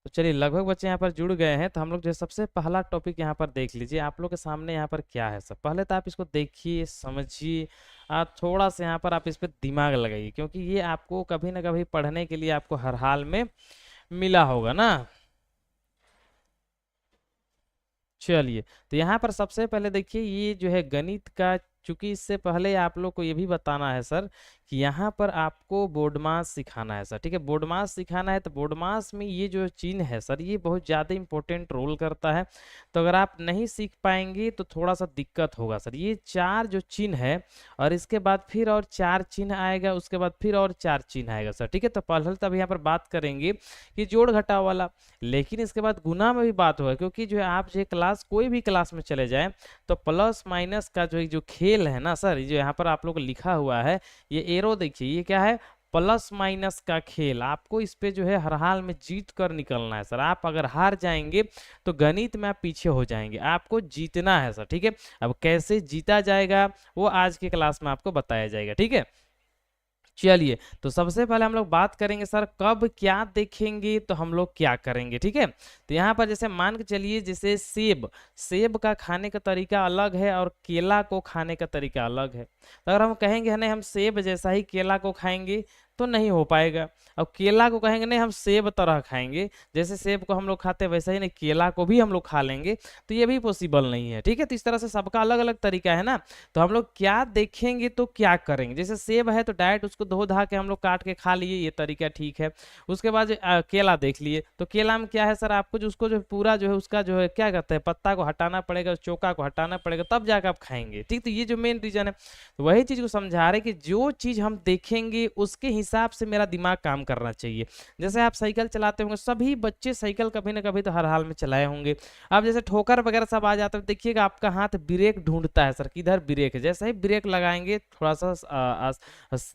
तो चलिए लगभग बच्चे यहाँ पर जुड़ गए हैं, तो हम लोग जो है सबसे पहला टॉपिक यहाँ पर देख लीजिए। आप लोग के सामने यहाँ पर क्या है सब, पहले तो आप इसको देखिए समझिए, थोड़ा सा यहाँ पर आप इस पर दिमाग लगाइए, क्योंकि ये आपको कभी ना कभी पढ़ने के लिए आपको हर हाल में मिला होगा ना। चलिए, तो यहाँ पर सबसे पहले देखिए ये जो है गणित का, चूंकि इससे पहले आप लोग को ये भी बताना है सर कि यहाँ पर आपको बोर्ड मास सिखाना है सर, ठीक है। बोर्ड मास सिखाना है, तो बोर्ड मास में ये जो चिन्ह है सर, ये बहुत ज़्यादा इंपॉर्टेंट रोल करता है। तो अगर आप नहीं सीख पाएंगे तो थोड़ा सा दिक्कत होगा सर। ये चार जो चिन्ह है, और इसके बाद फिर और चार चिन्ह आएगा, उसके बाद फिर और चार चिन्ह आएगा सर, ठीक है। तो पहले तब यहाँ पर बात करेंगे कि जोड़ घटाव वाला, लेकिन इसके बाद गुना में भी बात होगा, क्योंकि जो है आप जो क्लास कोई भी क्लास में चले जाएं तो प्लस माइनस का जो खेल है ना सर, ये जो यहाँ पर आप लोग को लिखा हुआ है, ये एरो देखिए, ये क्या है, प्लस माइनस का खेल। आपको इस पे जो है हर हाल में जीत कर निकलना है सर। आप अगर हार जाएंगे तो गणित में आप पीछे हो जाएंगे, आपको जीतना है सर, ठीक है। अब कैसे जीता जाएगा वो आज की क्लास में आपको बताया जाएगा, ठीक है। चलिए, तो सबसे पहले हम लोग बात करेंगे सर कब क्या देखेंगे तो हम लोग क्या करेंगे, ठीक है। तो यहाँ पर जैसे मान के चलिए, जैसे सेब, सेब का खाने का तरीका अलग है और केला को खाने का तरीका अलग है। तो अगर हम कहेंगे नहीं हम सेब जैसा ही केला को खाएंगे तो नहीं हो पाएगा। अब केला को कहेंगे नहीं हम सेब तरह खाएंगे, जैसे सेब को हम लोग खाते हैं वैसा ही नहीं केला को भी हम लोग खा लेंगे, तो ये भी पॉसिबल नहीं है, ठीक है। तो इस तरह से सबका अलग अलग तरीका है ना। तो हम लोग क्या देखेंगे तो क्या करेंगे, जैसे सेब है तो डायरेक्ट उसको धो धा के हम लोग काट के खा लिए, ये तरीका ठीक है। उसके बाद केला देख लिए, तो केला में क्या है सर, आपको जो उसको जो पूरा जो है उसका जो है क्या कहते हैं, पत्ता को हटाना पड़ेगा, चोका को हटाना पड़ेगा, तब जाकर आप खाएंगे, ठीक। तो ये जो मेन रीजन है, तो वही चीज को समझा रहे कि जो चीज हम देखेंगे उसके हिसाब से मेरा दिमाग काम करना चाहिए। जैसे आप साइकिल चलाते होंगे, सभी बच्चे साइकिल कभी ना कभी तो हर हाल में चलाए होंगे। अब जैसे ठोकर वगैरह सब आ जाता है, देखिएगा आपका हाथ ब्रेक ढूंढता है सर, किधर ब्रेक है, जैसे ही ब्रेक लगाएंगे थोड़ा सा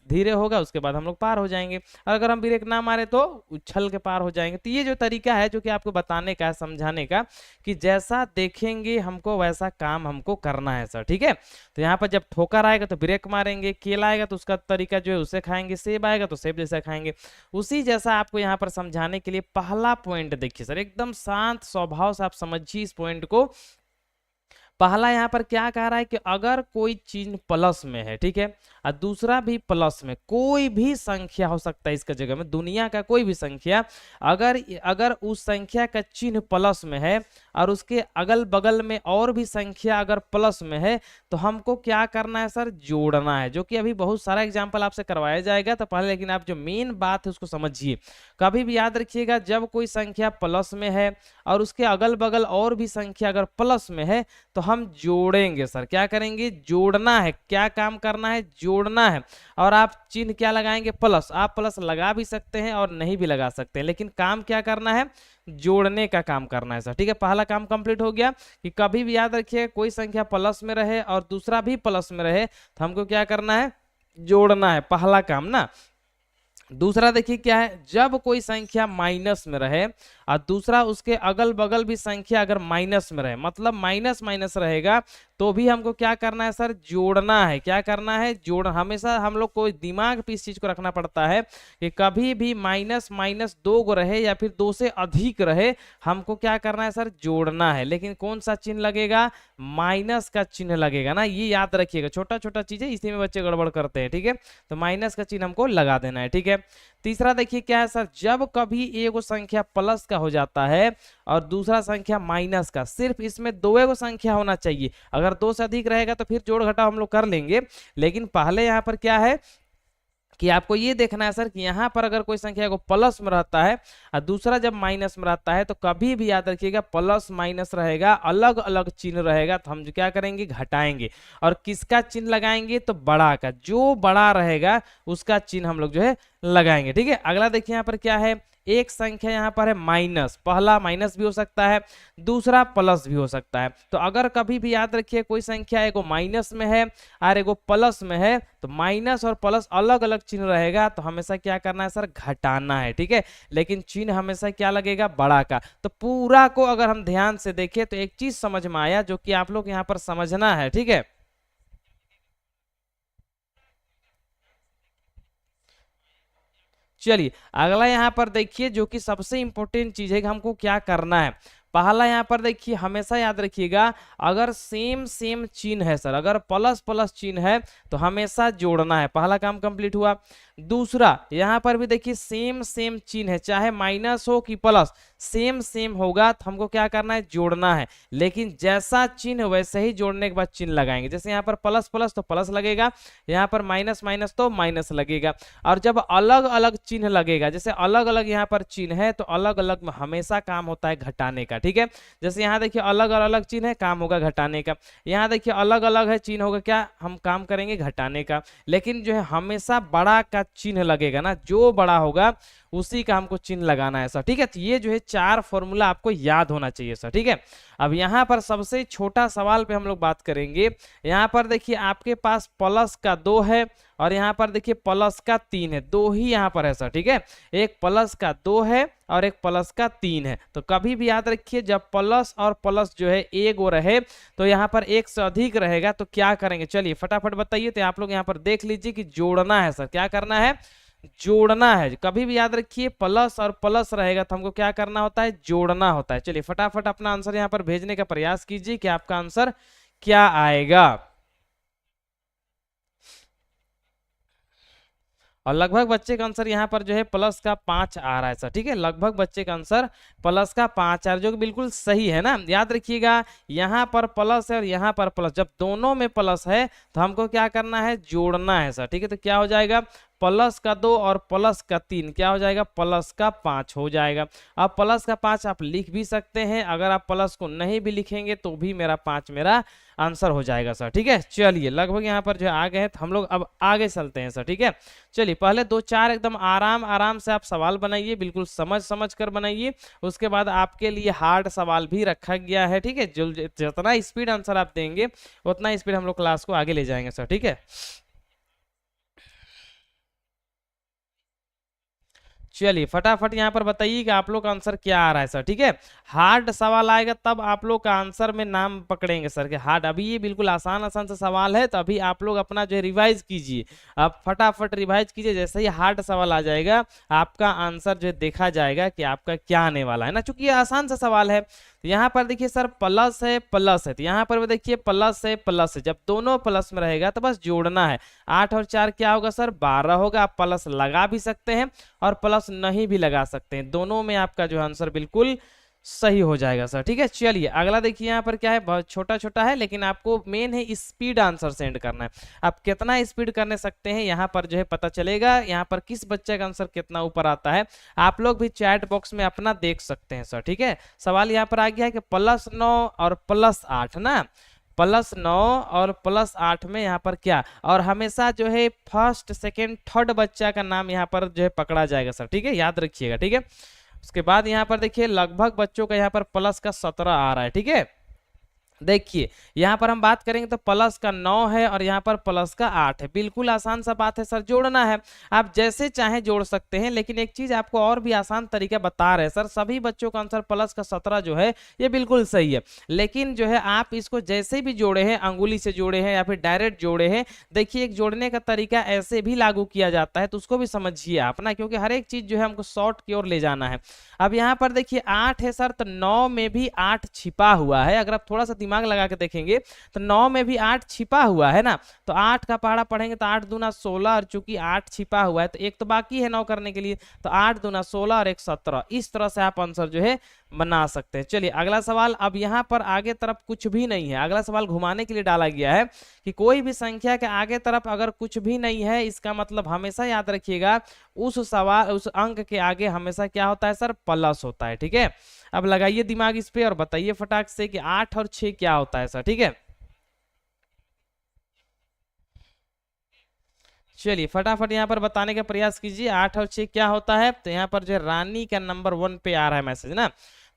धीरे होगा, उसके बाद हम लोग पार हो जाएंगे। और अगर हम ब्रेक ना मारे तो उछल के पार हो जाएंगे। तो ये जो तरीका है जो कि आपको बताने का है, समझाने का, कि जैसा देखेंगे हमको वैसा काम हमको करना है सर, ठीक है। तो यहाँ पर जब ठोकर आएगा तो ब्रेक मारेंगे, केला आएगा तो उसका तरीका जो है उसे खाएंगे, सेब आएगा तो सेब जैसा खाएंगे। उसी जैसा आपको यहाँ पर समझाने के लिए पहला पॉइंट देखिए सर, एकदम शांत स्वभाव से आप समझिए इस पॉइंट को। पहला यहाँ पर क्या कह रहा है कि अगर कोई चीज प्लस में है, ठीक है, और दूसरा भी प्लस में, कोई भी संख्या हो सकता है इसका जगह में, दुनिया का कोई भी संख्या, अगर अगर उस संख्या का चिन्ह प्लस में है और उसके अगल बगल में और भी संख्या अगर प्लस में है, तो हमको क्या करना है सर, जोड़ना है। जो कि अभी बहुत सारा एग्जाम्पल आपसे करवाया जाएगा, तो पहले लेकिन आप जो मेन बात है उसको समझिए। कभी भी याद रखिएगा, जब कोई संख्या प्लस में है और उसके अगल बगल और भी संख्या अगर प्लस में है, तो हम जोड़ेंगे सर। क्या करेंगे, जोड़ना है। क्या काम करना है, जोड़ना है। और आप चिन्ह क्या लगाएंगे, प्लस। आप प्लस लगा भी सकते हैं और नहीं भी लगा सकते हैं, लेकिन काम क्या करना है, जोड़ने का काम करना है सर, ठीक है। पहला काम कंप्लीट हो गया कि कभी भी याद रखिए कोई संख्या प्लस में रहे और दूसरा भी प्लस में रहे तो हमको क्या करना है, जोड़ना है, पहला काम ना। दूसरा देखिए क्या है, जब कोई संख्या माइनस में रहे और दूसरा उसके अगल बगल भी संख्या अगर माइनस में रहे, मतलब माइनस माइनस रहेगा, तो भी हमको क्या करना है सर, जोड़ना है। क्या करना है, जोड़। हमेशा हम लोग को दिमाग पे इस चीज को रखना पड़ता है कि कभी भी माइनस माइनस दो को रहे या फिर दो से अधिक रहे, हमको क्या करना है सर, जोड़ना है। लेकिन कौन सा चिन्ह लगेगा, माइनस का चिन्ह लगेगा ना, ये याद रखिएगा। छोटा छोटा चीज है, इसी में बच्चे गड़बड़ करते हैं, ठीक है। तो माइनस का चिन्ह हमको लगा देना है, ठीक है। तीसरा देखिए क्या है सर, जब कभी एक संख्या प्लस का हो जाता है और दूसरा संख्या माइनस का, सिर्फ इसमें दो संख्या होना चाहिए। अगर दो से अधिक रहेगा तो फिर जोड़ घटाव हम लोग कर लेंगे, लेकिन पहले यहाँ पर क्या है कि आपको ये देखना है सर कि यहाँ पर अगर कोई संख्या को प्लस में रहता है और दूसरा जब माइनस में रहता है, तो कभी भी याद रखिएगा प्लस माइनस रहेगा, अलग अलग चिन्ह रहेगा, तो हम जो क्या करेंगे, घटाएंगे। और किसका चिन्ह लगाएंगे, तो बड़ा का। जो बड़ा रहेगा उसका चिन्ह हम लोग जो है लगाएंगे, ठीक है। अगला देखिए यहाँ पर क्या है, एक संख्या यहाँ पर है माइनस, पहला माइनस भी हो सकता है, दूसरा प्लस भी हो सकता है। तो अगर कभी भी याद रखिए कोई संख्या एगो माइनस में है और एगो प्लस में है, तो माइनस और प्लस अलग अलग चिन्ह रहेगा, तो हमेशा क्या करना है सर, घटाना है, ठीक है। लेकिन चिन्ह हमेशा क्या लगेगा, बड़ा का। तो पूरा को अगर हम ध्यान से देखें तो एक चीज समझ में आया जो कि आप लोग यहाँ पर समझना है, ठीक है। चलिए अगला यहाँ पर देखिए, जो कि सबसे इंपॉर्टेंट चीज है कि हमको क्या करना है। पहला यहाँ पर देखिए, हमेशा याद रखिएगा, अगर सेम सेम चिन्ह है सर, अगर प्लस प्लस चिन्ह है तो हमेशा जोड़ना है। पहला काम कंप्लीट हुआ। दूसरा यहाँ पर भी देखिए सेम सेम चिन्ह है, चाहे माइनस हो कि प्लस, सेम सेम होगा तो हमको क्या करना है, जोड़ना है। लेकिन जैसा चिन्ह वैसे ही जोड़ने के बाद चिन्ह लगाएंगे। जैसे यहाँ पर प्लस प्लस तो प्लस लगेगा, यहाँ पर माइनस माइनस तो माइनस लगेगा। और जब अलग अलग चिन्ह लगेगा, जैसे अलग अलग यहाँ पर चिन्ह है तो अलग अलग में हमेशा काम होता है घटाने का, ठीक है। जैसे यहाँ देखिए अलग अलग चिन्ह है, काम होगा घटाने का। यहाँ देखिए अलग अलग है चिन्ह, होगा क्या, हम काम करेंगे घटाने का। लेकिन जो है हमेशा बड़ा का चिन्ह लगेगा ना, जो बड़ा होगा उसी का हमको चिन्ह लगाना है सर, ठीक है। तो ये जो है 4 फॉर्मूला आपको याद होना चाहिए सर, ठीक है। अब यहाँ पर सबसे छोटा सवाल पे हम लोग बात करेंगे। यहाँ पर देखिए आपके पास प्लस का 2 है और यहाँ पर देखिए प्लस का 3 है, दो ही यहाँ पर है सर, ठीक है। एक प्लस का 2 है और एक प्लस का 3 है। तो कभी भी याद रखिए, जब प्लस और प्लस जो है एक वो रहे तो यहाँ पर एक से अधिक रहेगा तो क्या करेंगे, चलिए फटाफट बताइए। तो आप लोग यहाँ पर देख लीजिए कि जोड़ना है सर, क्या करना है, जोड़ना है। कभी भी याद रखिए प्लस और प्लस रहेगा तो हमको क्या करना होता है, जोड़ना होता है। चलिए फटाफट अपना आंसर यहाँ पर भेजने का प्रयास कीजिए कि आपका आंसर क्या आएगा। और लगभग बच्चे का आंसर यहाँ पर जो है प्लस का 5 आ रहा है सर, ठीक है। लगभग बच्चे का आंसर प्लस का 5 आ रहा है, जो कि बिल्कुल सही है ना। याद रखिएगा यहाँ पर प्लस है और यहाँ पर प्लस, जब दोनों में प्लस है तो हमको क्या करना है, जोड़ना है सर, ठीक है। तो क्या हो जाएगा, प्लस का 2 और प्लस का 3 क्या हो जाएगा, प्लस का 5 हो जाएगा। अब प्लस का 5 आप लिख भी सकते हैं, अगर आप प्लस को नहीं भी लिखेंगे तो भी मेरा 5 मेरा आंसर हो जाएगा सर, ठीक है। चलिए लगभग यहाँ पर जो आ गए हैं, तो हम लोग अब आगे चलते हैं सर, ठीक है। चलिए पहले 2-4 एकदम आराम आराम से आप सवाल बनाइए, बिल्कुल समझ समझ कर बनाइए। उसके बाद आपके लिए हार्ड सवाल भी रखा गया है, ठीक है। जो जितना स्पीड आंसर आप देंगे उतना स्पीड हम लोग क्लास को आगे ले जाएंगे सर, ठीक है। चलिए फटाफट यहाँ पर बताइए कि आप लोग का आंसर क्या आ रहा है सर, ठीक है। हार्ड सवाल आएगा तब आप लोग का आंसर में नाम पकड़ेंगे सर के हार्ड। अभी ये बिल्कुल आसान आसान सा सवाल है, तो अभी आप लोग अपना जो है रिवाइज कीजिए। आप फटाफट रिवाइज कीजिए, जैसे ही हार्ड सवाल आ जाएगा आपका आंसर जो है देखा जाएगा कि आपका क्या आने वाला है ना, चूंकि ये आसान सा सवाल है। तो यहाँ पर देखिए सर प्लस है प्लस है, तो यहाँ पर भी देखिए प्लस है प्लस है, जब दोनों प्लस में रहेगा तो बस जोड़ना है। 8 और 4 क्या होगा सर, 12 होगा। आप प्लस लगा भी सकते हैं और प्लस नहीं भी लगा सकते हैं, दोनों में आपका जो आंसर बिल्कुल सही हो जाएगा सर, ठीक है। चलिए अगला देखिए, यहाँ पर क्या है, बहुत छोटा छोटा है लेकिन आपको मेन है स्पीड आंसर सेंड करना है। आप कितना स्पीड करने सकते हैं यहाँ पर जो है पता चलेगा, यहाँ पर किस बच्चे का आंसर कितना ऊपर आता है। आप लोग भी चैट बॉक्स में अपना देख सकते हैं सर, ठीक है। सवाल यहाँ पर आ गया है कि +9 और +8 ना, +9 और +8 में यहाँ पर क्या, और हमेशा जो है फर्स्ट सेकेंड थर्ड बच्चा का नाम यहाँ पर जो है पकड़ा जाएगा सर, ठीक है, याद रखिएगा, ठीक है। उसके बाद यहाँ पर देखिए लगभग बच्चों का यहाँ पर प्लस का 17 आ रहा है, ठीक है। देखिए यहाँ पर हम बात करेंगे तो प्लस का 9 है और यहाँ पर प्लस का 8 है। बिल्कुल आसान सा बात है सर, जोड़ना है। आप जैसे चाहे जोड़ सकते हैं, लेकिन एक चीज आपको और भी आसान तरीका बता रहे हैं सर। सभी बच्चों का आंसर प्लस का 17 जो है ये बिल्कुल सही है, लेकिन जो है आप इसको जैसे भी जोड़े हैं, अंगुली से जोड़े हैं या फिर डायरेक्ट जोड़े हैं, देखिए एक जोड़ने का तरीका ऐसे भी लागू किया जाता है, तो उसको भी समझिए आप ना, क्योंकि हर एक चीज जो है हमको शॉर्ट की ओर ले जाना है। अब यहाँ पर देखिए 8 है सर, तो 9 में भी 8 छिपा हुआ है। अगर आप थोड़ा सा दिमाग लगा के देखेंगे तो 9 में भी 8 छिपा हुआ है ना, तो 8 का पहाड़ा पढ़ेंगे तो 8 दूना 16, और चूंकि 8 छिपा हुआ है तो एक तो बाकी है 9 करने के लिए, तो 8 दूना 16 और 1 17। इस तरह से आप आंसर जो है बना सकते हैं। चलिए अगला सवाल, अब यहाँ पर आगे तरफ कुछ भी नहीं है, अगला सवाल घुमाने के लिए डाला गया है कि कोई भी संख्या के आगे तरफ अगर कुछ भी नहीं है, इसका मतलब हमेशा याद रखिएगा उस सवाल उस अंक के आगे हमेशा क्या होता है सर, प्लस होता है, ठीक है। अब लगाइए दिमाग इस पे और बताइए फटाक से कि 8 और 6 क्या होता है सर, ठीक है। चलिए फटाफट यहाँ पर बताने का प्रयास कीजिए 8 और 6 क्या होता है। तो यहाँ पर जो है रानी का नंबर 1 पे आ रहा है मैसेज ना,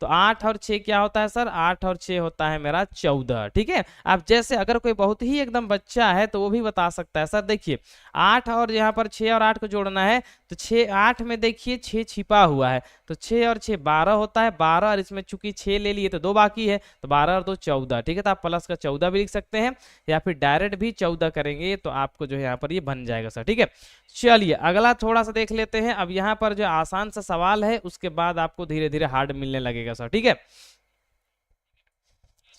तो 8 और 6 क्या होता है सर, 8 और 6 होता है मेरा 14, ठीक है। आप जैसे अगर कोई बहुत ही एकदम बच्चा है तो वो भी बता सकता है सर। देखिए 8 और यहाँ पर 6 और 8 को जोड़ना है, तो तो 6 8 में देखिए 6 छिपा हुआ है, तो 6 और 6 12 होता है, 12 और इसमें चूंकि 6 ले लिए तो 2 बाकी है, तो 12 और 2 14, ठीक है। तो आप प्लस का 14 भी लिख सकते हैं या फिर डायरेक्ट भी 14 करेंगे तो आपको जो है यहाँ पर ये बन जाएगा सर, ठीक है। चलिए अगला थोड़ा सा देख लेते हैं। अब यहाँ पर जो आसान सा सवाल है उसके बाद आपको धीरे धीरे हार्ड मिलने लगेगा सर, ठीक है।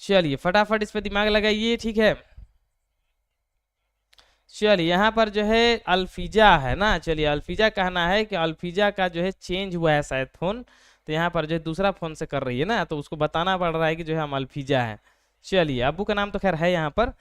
चलिए फटाफट इस पे दिमाग लगाइए, ठीक है। चलिए यहाँ पर जो है अल्फीजा है ना, चलिए अल्फीजा कहना है कि अल्फीजा का जो है चेंज हुआ है शायद फोन, तो यहाँ पर जो है दूसरा फोन से कर रही है ना, तो उसको बताना पड़ रहा है कि जो है हम अल्फीजा है। चलिए अब्बू का नाम तो खैर है यहाँ पर,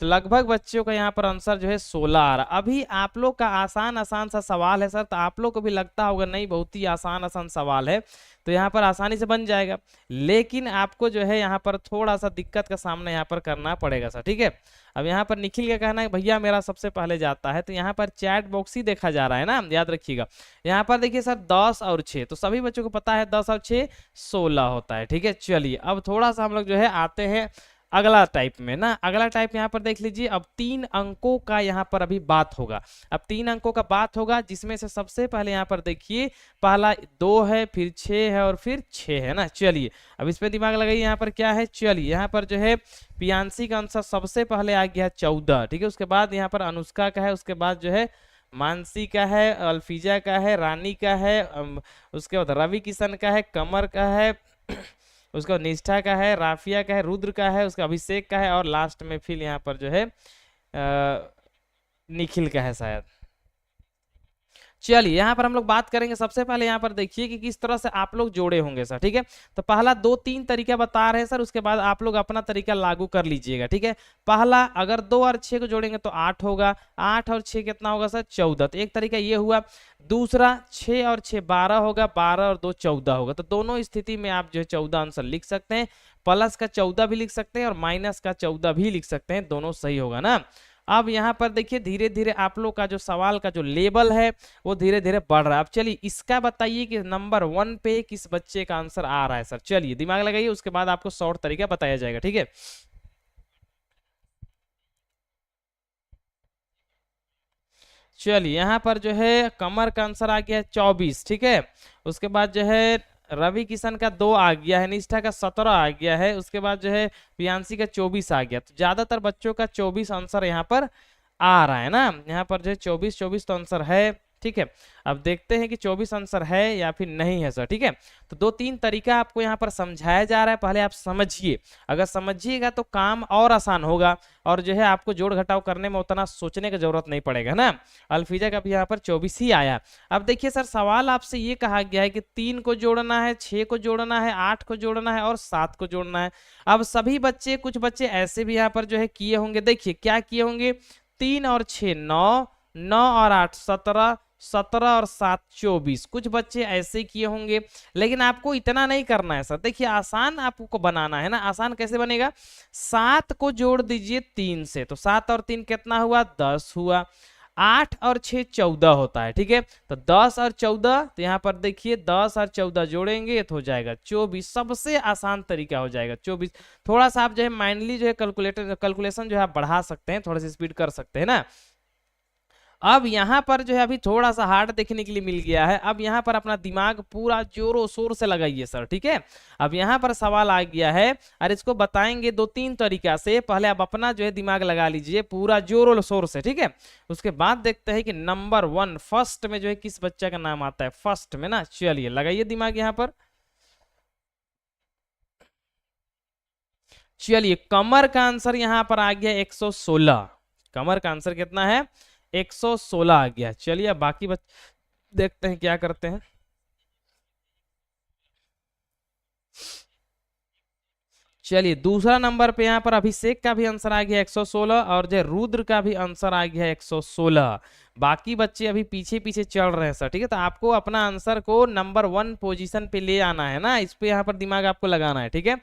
तो लगभग बच्चों का यहाँ पर आंसर जो है 16 आ रहा। अभी आप लोग का आसान आसान सा सवाल है सर, तो आप लोग को भी लगता होगा नहीं बहुत ही आसान आसान सवाल है, तो यहाँ पर आसानी से बन जाएगा, लेकिन आपको जो है यहाँ पर थोड़ा सा दिक्कत का सामना यहाँ पर करना पड़ेगा सर, ठीक है। अब यहाँ पर निखिल का कहना है भैया मेरा सबसे पहले जाता है, तो यहाँ पर चैट बॉक्स ही देखा जा रहा है ना, याद रखिएगा। यहाँ पर देखिए सर 10 और 6, तो सभी बच्चों को पता है 10 और 6 16 होता है, ठीक है। चलिए अब थोड़ा सा हम लोग जो है आते हैं अगला टाइप में ना। अगला टाइप यहाँ पर देख लीजिए, अब 3 अंकों का यहाँ पर अभी बात होगा। अब 3 अंकों का बात होगा जिसमें से सबसे पहले यहाँ पर देखिए पहला 2 है, फिर 6 है और फिर 6 है ना। चलिए अब इस पे दिमाग लगाइए, यहाँ पर क्या है। चलिए यहाँ पर जो है पियांसी का आंसर सबसे पहले आ गया 14, ठीक है। उसके बाद यहाँ पर अनुष्का का है, उसके बाद जो है मानसी का है, अल्फीजा का है, रानी का है, उसके बाद रवि किशन का है, कमर का है, उसका निष्ठा का है, राफिया का है, रुद्र का है, उसका अभिषेक का है, और लास्ट में फिर यहाँ पर जो है निखिल का है शायद। चलिए यहाँ पर हम लोग बात करेंगे, सबसे पहले यहाँ पर देखिए कि किस तरह से आप लोग जोड़े होंगे सर, ठीक है। तो पहला 2-3 तरीका बता रहे हैं सर, उसके बाद आप लोग अपना तरीका लागू कर लीजिएगा, ठीक है। पहला अगर 2 और 6 को जोड़ेंगे तो 8 होगा, 8 और 6 कितना होगा सर 14, तो एक तरीका ये हुआ। दूसरा 6 और 6 12 होगा, 12 और 2 14 होगा, तो दोनों स्थिति में आप जो है 14 आंसर लिख सकते हैं, प्लस का 14 भी लिख सकते हैं और माइनस का 14 भी लिख सकते हैं, दोनों सही होगा ना। अब यहाँ पर देखिए धीरे धीरे आप लोग का जो सवाल का जो लेवल है वो धीरे धीरे बढ़ रहा है। अब चलिए इसका बताइए कि नंबर 1 पे किस बच्चे का आंसर आ रहा है सर। चलिए दिमाग लगाइए, उसके बाद आपको शॉर्ट तरीका बताया जाएगा, ठीक है। चलिए यहाँ पर जो है कमर का आंसर आ गया है 24, ठीक है। उसके बाद जो है रवि किशन का 2 आ गया है, निष्ठा का 17 आ गया है, उसके बाद जो है पियांसी का 24 आ गया। तो ज्यादातर बच्चों का 24 आंसर यहाँ पर आ रहा है ना, यहाँ पर जो है 24 तो आंसर है, ठीक है। अब देखते हैं कि 24 आंसर है या फिर नहीं है सर, ठीक है। तो 2-3 तरीका आपको यहाँ पर समझाया जा रहा है, पहले आप समझिए, अगर समझिएगा तो काम और आसान होगा और जो है आपको जोड़ घटाव करने में उतना सोचने की जरूरत नहीं पड़ेगा ना। अल्फीजा का भी यहाँ पर 24 ही आया। अब देखिए सर सवाल आपसे ये कहा गया है कि 3 को जोड़ना है, 6 को जोड़ना है, 8 को जोड़ना है और 7 को जोड़ना है। अब सभी बच्चे, कुछ बच्चे ऐसे भी यहाँ पर जो है किए होंगे, देखिए क्या किए होंगे, 3 और 6 9, 9 और 8 17, 17 और 7 24, कुछ बच्चे ऐसे किए होंगे। लेकिन आपको इतना नहीं करना है सर, देखिए आसान आपको बनाना है ना। आसान कैसे बनेगा, 7 को जोड़ दीजिए 3 से, तो 7 और 3 कितना हुआ 10 हुआ। 8 और 6 14 होता है, ठीक है। तो 10 और 14, तो यहाँ पर देखिए 10 और 14 जोड़ेंगे तो हो जाएगा 24, सबसे आसान तरीका हो जाएगा 24। थोड़ा सा आप जो है माइंडली जो है कैलकुलेशन जो है आप बढ़ा सकते हैं, थोड़ा सा स्पीड कर सकते हैं ना। अब यहाँ पर जो है अभी थोड़ा सा हार्ड देखने के लिए मिल गया है, अब यहाँ पर अपना दिमाग पूरा जोरों शोर से लगाइए सर, ठीक है। अब यहाँ पर सवाल आ गया है और इसको बताएंगे 2-3 तरीका से, पहले आप अपना जो है दिमाग लगा लीजिए पूरा जोरों शोर से, ठीक है। उसके बाद देखते हैं कि नंबर 1 फर्स्ट में जो है किस बच्चे का नाम आता है, फर्स्ट में ना। चलिए लगाइए दिमाग यहाँ पर। चलिए कमर का आंसर यहाँ पर आ गया 116, कमर का आंसर कितना है 116 आ गया। चलिए अब बाकी देखते हैं क्या करते हैं। चलिए दूसरा नंबर पे यहाँ पर अभिषेक का भी आंसर आ गया 116 और जो रुद्र का भी आंसर आ गया 116। बाकी बच्चे अभी पीछे पीछे चल रहे हैं सर, ठीक है। तो आपको अपना आंसर को नंबर 1 पोजीशन पे ले आना है ना, इस पे यहाँ पर दिमाग आपको लगाना है, ठीक है।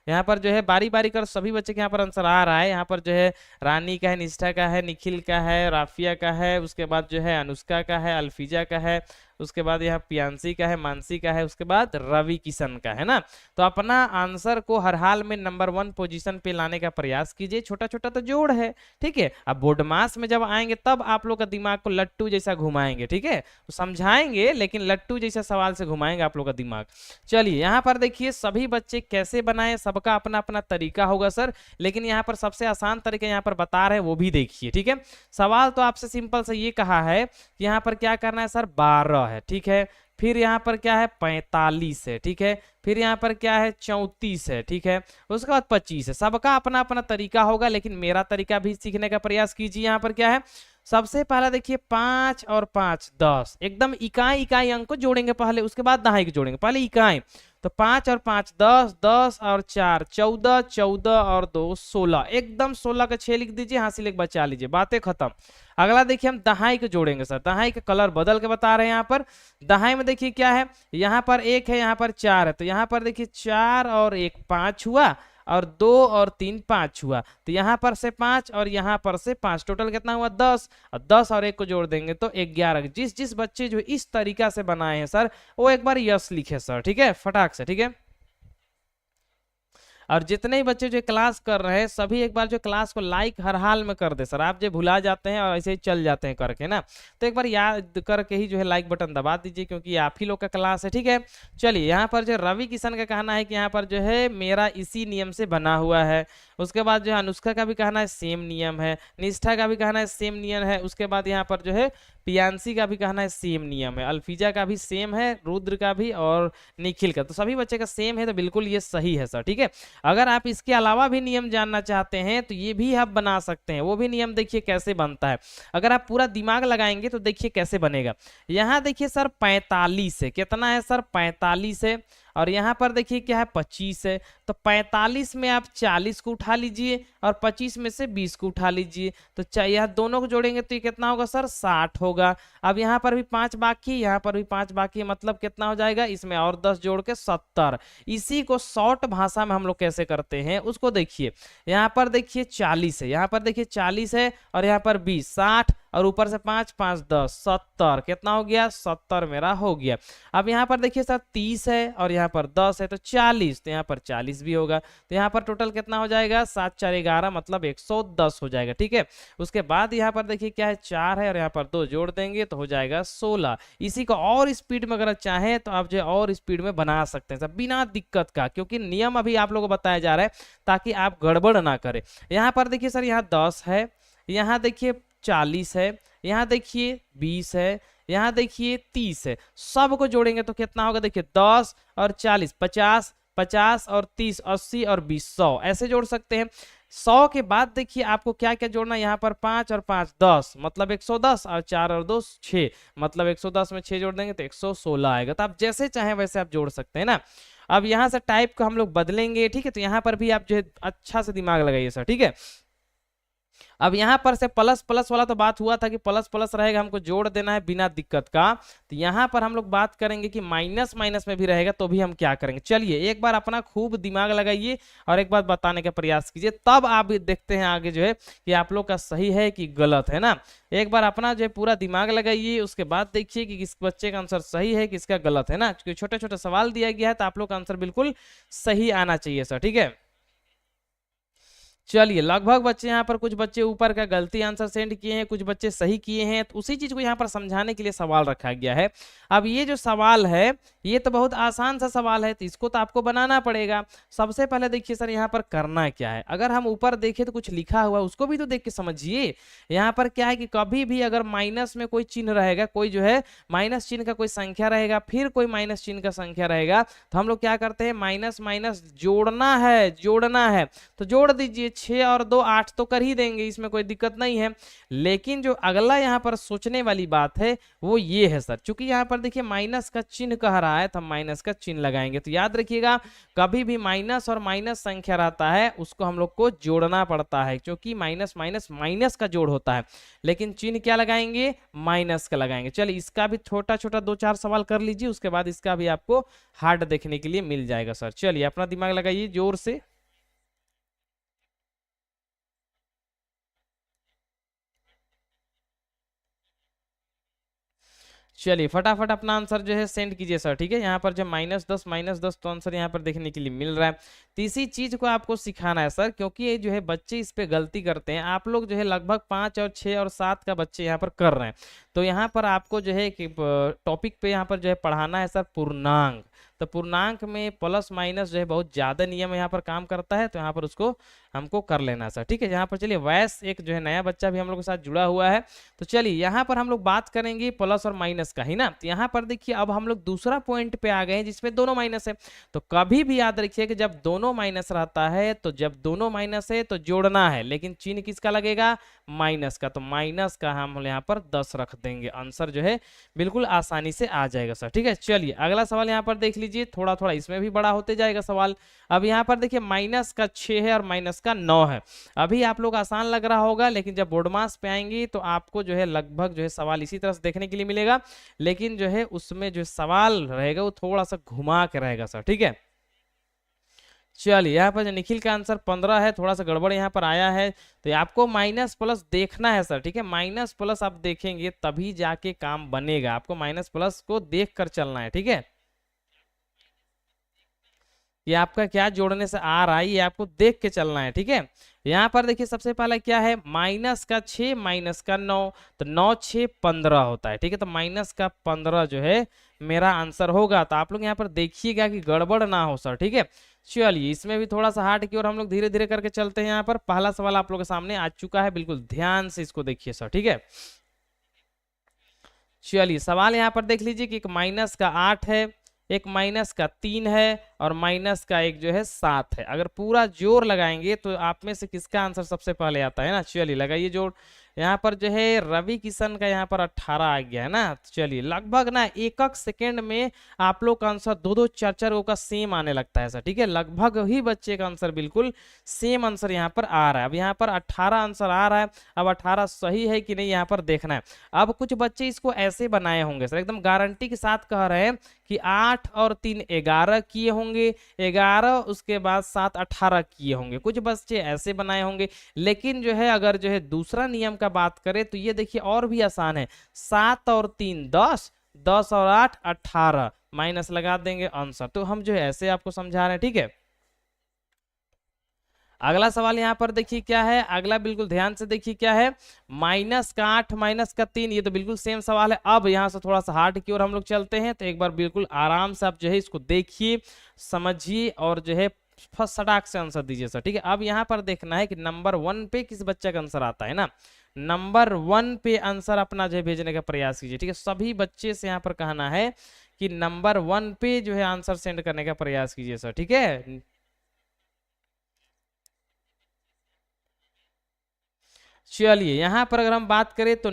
यहाँ पर जो है बारी बारी कर सभी बच्चे के यहाँ पर आंसर आ रहा है। यहाँ पर जो है रानी का है, निष्ठा का है, निखिल का है, राफिया का है, उसके बाद जो है अनुष्का का है, अल्फीजा का है, उसके बाद यहाँ पियांसी का है, मानसी का है, उसके बाद रवि किशन का है ना। तो अपना आंसर को हर हाल में नंबर 1 पोजीशन पे लाने का प्रयास कीजिए। छोटा छोटा तो जोड़ है, ठीक है। अब बोर्ड मास में जब आएंगे तब आप लोग का दिमाग को लट्टू जैसा घुमाएंगे, ठीक है। तो समझाएंगे लेकिन लट्टू जैसा सवाल से घुमाएंगे आप लोग का दिमाग। चलिए यहाँ पर देखिए सभी बच्चे कैसे बनाए, सबका अपना अपना तरीका होगा सर, लेकिन यहाँ पर सबसे आसान तरीका यहाँ पर बता रहे हैं वो भी देखिए, ठीक है। सवाल तो आपसे सिंपल से ये कहा है कि यहाँ पर क्या करना है सर, 12 है, ठीक है। फिर यहाँ पर क्या है, 45 है, ठीक है। फिर यहाँ पर क्या है, 34 है, ठीक है। उसके बाद 25 है। सबका अपना अपना तरीका होगा, लेकिन मेरा तरीका भी सीखने का प्रयास कीजिए। यहाँ पर क्या है, सबसे पहला देखिए 5 और 5 10, एकदम इकाई इकाई अंक को जोड़ेंगे पहले, उसके बाद दहाई को जोड़ेंगे, पहले इकाई। तो 5 और 5 10, 10 और 4 14, 14 और 2 16, एकदम 16 का 6 लिख दीजिए, हासिल एक बचा लीजिए, बातें खत्म। अगला देखिए हम दहाई को जोड़ेंगे सर, दहाई का कलर बदल के बता रहे हैं। यहाँ पर दहाई में देखिए क्या है, यहाँ पर 1 है, यहाँ पर 4 है, तो यहाँ पर देखिए 4 और 1 5 हुआ, और 2 और 3 5 हुआ, तो यहाँ पर से 5 और यहाँ पर से 5, टोटल कितना हुआ 10, और 10 और 1 को जोड़ देंगे तो 11। जिस जिस बच्चे जो इस तरीका से बनाए हैं सर, वो एक बार यस लिखे सर, ठीक है, फटाक से, ठीक है। और जितने ही बच्चे जो क्लास कर रहे हैं सभी एक बार जो क्लास को लाइक हर हाल में कर दे सर, आप जो भुला जाते हैं और ऐसे ही चल जाते हैं करके ना, तो एक बार याद करके ही जो है लाइक बटन दबा दीजिए, क्योंकि ये आप ही लोग का क्लास है, ठीक है। चलिए यहाँ पर जो रवि किशन का कहना है कि यहाँ पर जो है मेरा इसी नियम से बना हुआ है। उसके बाद जो है अनुष्का का भी कहना है सेम नियम है, निष्ठा का भी कहना है सेम नियम है। उसके बाद यहाँ पर जो है पियांसी का भी कहना है सेम नियम है, अल्फीजा का भी सेम है, रुद्र का भी और निखिल का, तो सभी बच्चे का सेम है, तो बिल्कुल ये सही है सर, ठीक है। अगर आप इसके अलावा भी नियम जानना चाहते हैं तो ये भी आप बना सकते हैं, वो भी नियम देखिए कैसे बनता है। अगर आप पूरा दिमाग लगाएंगे तो देखिए कैसे बनेगा। यहाँ देखिए सर 45 है, कितना है सर 45 है, और यहाँ पर देखिए क्या है 25 है, तो 45 में आप 40 को उठा लीजिए और 25 में से 20 को उठा लीजिए, तो यह दोनों को जोड़ेंगे तो ये कितना होगा सर 60 होगा। अब यहाँ पर भी 5 बाकी, यहाँ पर भी 5 बाकी, मतलब कितना हो जाएगा, इसमें और 10 जोड़ के 70। इसी को शॉर्ट भाषा में हम लोग कैसे करते हैं उसको देखिए। यहाँ पर देखिए 40 है, यहाँ पर देखिए 40 है, और यहाँ पर 20 60, और ऊपर से 5 5 10 70, कितना हो गया 70 मेरा हो गया। अब यहाँ पर देखिए सर 30 है और यहाँ पर 10 है तो 40, तो यहाँ पर 40 भी होगा, तो यहाँ पर टोटल कितना हो जाएगा 7 4 11, मतलब 110 हो जाएगा, ठीक है। उसके बाद यहाँ पर देखिए क्या है 4 है और यहाँ पर 2 जोड़ देंगे तो हो जाएगा 16। इसी को और स्पीड में अगर चाहें तो आप जो और स्पीड में बना सकते हैं सब बिना दिक्कत का, क्योंकि नियम अभी आप लोगों को बताया जा रहा है ताकि आप गड़बड़ ना करें। यहाँ पर देखिए सर यहाँ 10 है, यहाँ देखिए 40 है, यहाँ देखिए 20 है, यहाँ देखिए 30 है, सबको जोड़ेंगे तो कितना होगा, देखिए 10 और 40 50, 50 और 30 80 और 20 100, ऐसे जोड़ सकते हैं। 100 के बाद देखिए आपको क्या क्या जोड़ना है, यहाँ पर 5 और 5 10, मतलब 110, और 4 और 2 6, मतलब 110 में 6 जोड़ देंगे तो 116 आएगा। तो आप जैसे चाहें वैसे आप जोड़ सकते हैं ना। अब यहाँ से टाइप को हम लोग बदलेंगे, ठीक है, तो यहाँ पर भी आप जो है अच्छा से दिमाग लगाइए सर, ठीक है। अब यहाँ पर से प्लस प्लस वाला तो बात हुआ था कि प्लस प्लस रहेगा, हमको जोड़ देना है बिना दिक्कत का। तो यहाँ पर हम लोग बात करेंगे कि माइनस माइनस में भी रहेगा तो भी हम क्या करेंगे। चलिए एक बार अपना खूब दिमाग लगाइए और एक बार बताने का प्रयास कीजिए, तब आप देखते हैं आगे जो है कि आप लोग का सही है कि गलत है ना। एक बार अपना जो है पूरा दिमाग लगाइए, उसके बाद देखिए कि किस बच्चे का आंसर सही है किसका गलत है ना, क्योंकि छोटे छोटे सवाल दिया गया है तो आप लोग का आंसर बिल्कुल सही आना चाहिए सर, ठीक है। चलिए लगभग बच्चे यहाँ पर कुछ बच्चे ऊपर का गलती आंसर सेंड किए हैं, कुछ बच्चे सही किए हैं, तो उसी चीज को यहाँ पर समझाने के लिए सवाल रखा गया है। अब ये जो सवाल है ये तो बहुत आसान सा सवाल है, तो इसको तो आपको बनाना पड़ेगा। सबसे पहले देखिए सर यहाँ पर करना क्या है, अगर हम ऊपर देखें तो कुछ लिखा हुआ उसको भी तो देख के समझिए। यहाँ पर क्या है कि कभी भी अगर माइनस में कोई चिन्ह रहेगा, कोई जो है माइनस चिन्ह का कोई संख्या रहेगा, फिर कोई माइनस चिन्ह का संख्या रहेगा, तो हम लोग क्या करते हैं माइनस माइनस जोड़ना है, जोड़ना है तो जोड़ दीजिए, 6 और 2 8 तो कर ही देंगे, इसमें कोई दिक्कत नहीं है। लेकिन जो अगला यहाँ पर सोचने वाली बात है वो ये है सर, क्योंकि यहाँ पर देखिए माइनस का चिन्ह कह रहा है तो हम माइनस का चिन्ह लगाएंगे। तो याद रखिएगा कभी भी माइनस और माइनस संख्या रहता है उसको हम लोग को जोड़ना पड़ता है, क्योंकि माइनस माइनस माइनस का जोड़ होता है, लेकिन चिन्ह क्या लगाएंगे माइनस का लगाएंगे। चलिए इसका भी छोटा छोटा 2 4 सवाल कर लीजिए, उसके बाद इसका भी आपको हार्ड देखने के लिए मिल जाएगा सर। चलिए अपना दिमाग लगाइए जोर से। चलिए फटाफट अपना आंसर जो है सेंड कीजिए सर, ठीक है। यहाँ पर जो -10 तो आंसर यहाँ पर देखने के लिए मिल रहा है। तीसरी चीज को आपको सिखाना है सर, क्योंकि ये जो है बच्चे इस पे गलती करते हैं। आप लोग जो है लगभग 5 और 6 और 7 का बच्चे यहाँ पर कर रहे हैं। तो यहाँ पर आपको जो है कि टॉपिक पे यहाँ पर जो है पढ़ाना है सर पूर्णांक। तो पूर्णांक में प्लस माइनस जो है बहुत ज्यादा नियम यहाँ पर काम करता है, तो यहाँ पर उसको हमको कर लेना है सर, ठीक है। यहाँ पर चलिए वैस एक जो है नया बच्चा भी हम लोग के साथ जुड़ा हुआ है। तो चलिए यहाँ पर हम लोग बात करेंगे प्लस और माइनस का ही ना। तो यहाँ पर देखिए अब हम लोग दूसरा पॉइंट पे आ गए हैं जिसमें दोनों माइनस है। तो कभी भी याद रखिए कि जब दोनों माइनस रहता है, तो जब दोनों माइनस है तो जोड़ना है, लेकिन चिन्ह किसका लगेगा, माइनस का। तो माइनस का हम यहाँ पर 10 रख देंगे, आंसर जो है बिल्कुल आसानी से आ जाएगा सर, ठीक है। चलिए अगला सवाल यहाँ पर देख लीजिए, थोड़ा थोड़ा इसमें भी बड़ा होते जाएगा सवाल। अब यहाँ पर देखिए माइनस का 6 है और माइनस का 9 है। अभी आप लोग आसान लग रहा होगा, लेकिन जब बोर्ड मास पे आएंगे तो आपको जो है लगभग जो है सवाल इसी तरह से देखने के लिए मिलेगा, लेकिन जो है उसमें जो सवाल रहेगा वो थोड़ा सा घुमा के रहेगा सर, ठीक है। चलिए यहाँ पर जो निखिल का आंसर 15 है, थोड़ा सा गड़बड़ यहाँ पर आया है। तो आपको माइनस प्लस देखना है सर, ठीक है। माइनस प्लस आप देखेंगे तभी जाके काम बनेगा, आपको माइनस प्लस को देख कर चलना है, ठीक है। ये आपका क्या जोड़ने से आ रहा है ये आपको देख के चलना है, ठीक है। यहाँ पर देखिए सबसे पहला क्या है, माइनस का 6 माइनस का 9, तो 9 6 15 होता है, ठीक है। तो माइनस का 15 जो है मेरा आंसर होगा। तो आप लोग यहाँ पर देखिएगा कि गड़बड़ ना हो सर, ठीक है। चलिए इसमें भी थोड़ा सा हार्ड की और हम लोग धीरे धीरे करके चलते हैं। यहाँ पर पहला सवाल आप लोग के सामने आ चुका है, बिल्कुल ध्यान से इसको देखिए सर, ठीक है। चलिए सवाल यहाँ पर देख लीजिए कि एक माइनस का 8 है, एक माइनस का 3 है और माइनस का एक जो है 7 है। अगर पूरा जोर लगाएंगे तो आप में से किसका आंसर सबसे पहले आता है ना। चलिए लगाइए जोड़। यहाँ पर जो है रवि किशन का यहाँ पर 18 आ गया है ना। चलिए लगभग ना एक सेकेंड में आप लोग का आंसर 2-2 4-4 का सेम आने लगता है सर, ठीक है। लगभग ही बच्चे का आंसर बिल्कुल सेम आंसर यहाँ पर आ रहा है। अब यहाँ पर 18 आंसर आ रहा है, अब 18 सही है कि नहीं यहाँ पर देखना है। अब कुछ बच्चे इसको ऐसे बनाए होंगे सर, एकदम गारंटी के साथ कह रहे हैं कि 8 और 3 11 किए होंगे, 11 उसके बाद 7 18 किए होंगे। कुछ बच्चे ऐसे बनाए होंगे, लेकिन जो है अगर जो है दूसरा नियम का बात करें तो ये देखिए और भी आसान है। 7 और 3 10, 10 और 8 18, माइनस लगा देंगे आंसर। तो हम जो है ऐसे आपको समझा रहे हैं, ठीक है। अगला सवाल यहाँ पर देखिए क्या है, अगला बिल्कुल ध्यान से देखिए क्या है, माइनस का 8 माइनस का 3, ये तो बिल्कुल सेम सवाल है। अब यहाँ से थोड़ा सा हार्ड की ओर हम लोग चलते हैं, तो एक बार बिल्कुल आराम से आप जो है इसको देखिए समझिए और जो है फर्स्ट सटाक से आंसर दीजिए सर, ठीक है। अब यहाँ पर देखना है कि नंबर 1 पे किस बच्चे का आंसर आता है ना। नंबर 1 पे आंसर अपना जो है भेजने का प्रयास कीजिए, ठीक है। सभी बच्चे से यहाँ पर कहना है कि नंबर 1 पे जो है आंसर सेंड करने का प्रयास कीजिए सर, ठीक है। चलिए यहाँ पर अगर हम बात करें तो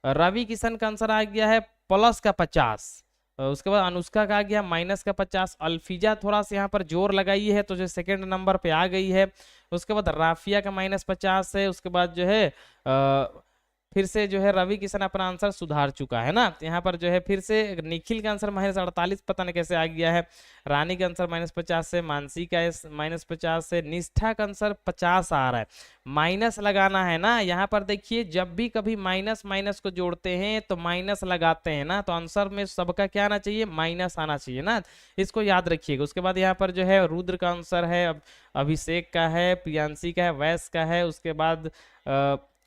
रवि किशन का आंसर आ गया है प्लस का 50, उसके बाद अनुष्का का आ गया माइनस का 50, अल्फिजा थोड़ा सा यहाँ पर जोर लगाई है तो जो सेकंड नंबर पे आ गई है। उसके बाद राफिया का -50 है। उसके बाद जो है फिर से जो है रवि किशन अपना आंसर सुधार चुका है ना। तो यहाँ पर जो है फिर से निखिल का आंसर -48 पता नहीं कैसे आ गया है। रानी का आंसर -50 से, मानसी का -50 से, निष्ठा का आंसर 50 आ रहा है। माइनस लगाना है ना। यहाँ पर देखिए जब भी कभी माइनस माइनस को जोड़ते हैं तो माइनस लगाते हैं ना, तो आंसर में सबका क्या आना चाहिए, माइनस आना चाहिए ना। इसको याद रखिएगा। उसके बाद यहाँ पर जो है रुद्र का आंसर है, अभिषेक का है, प्रियांशी का है, वैस का है, उसके बाद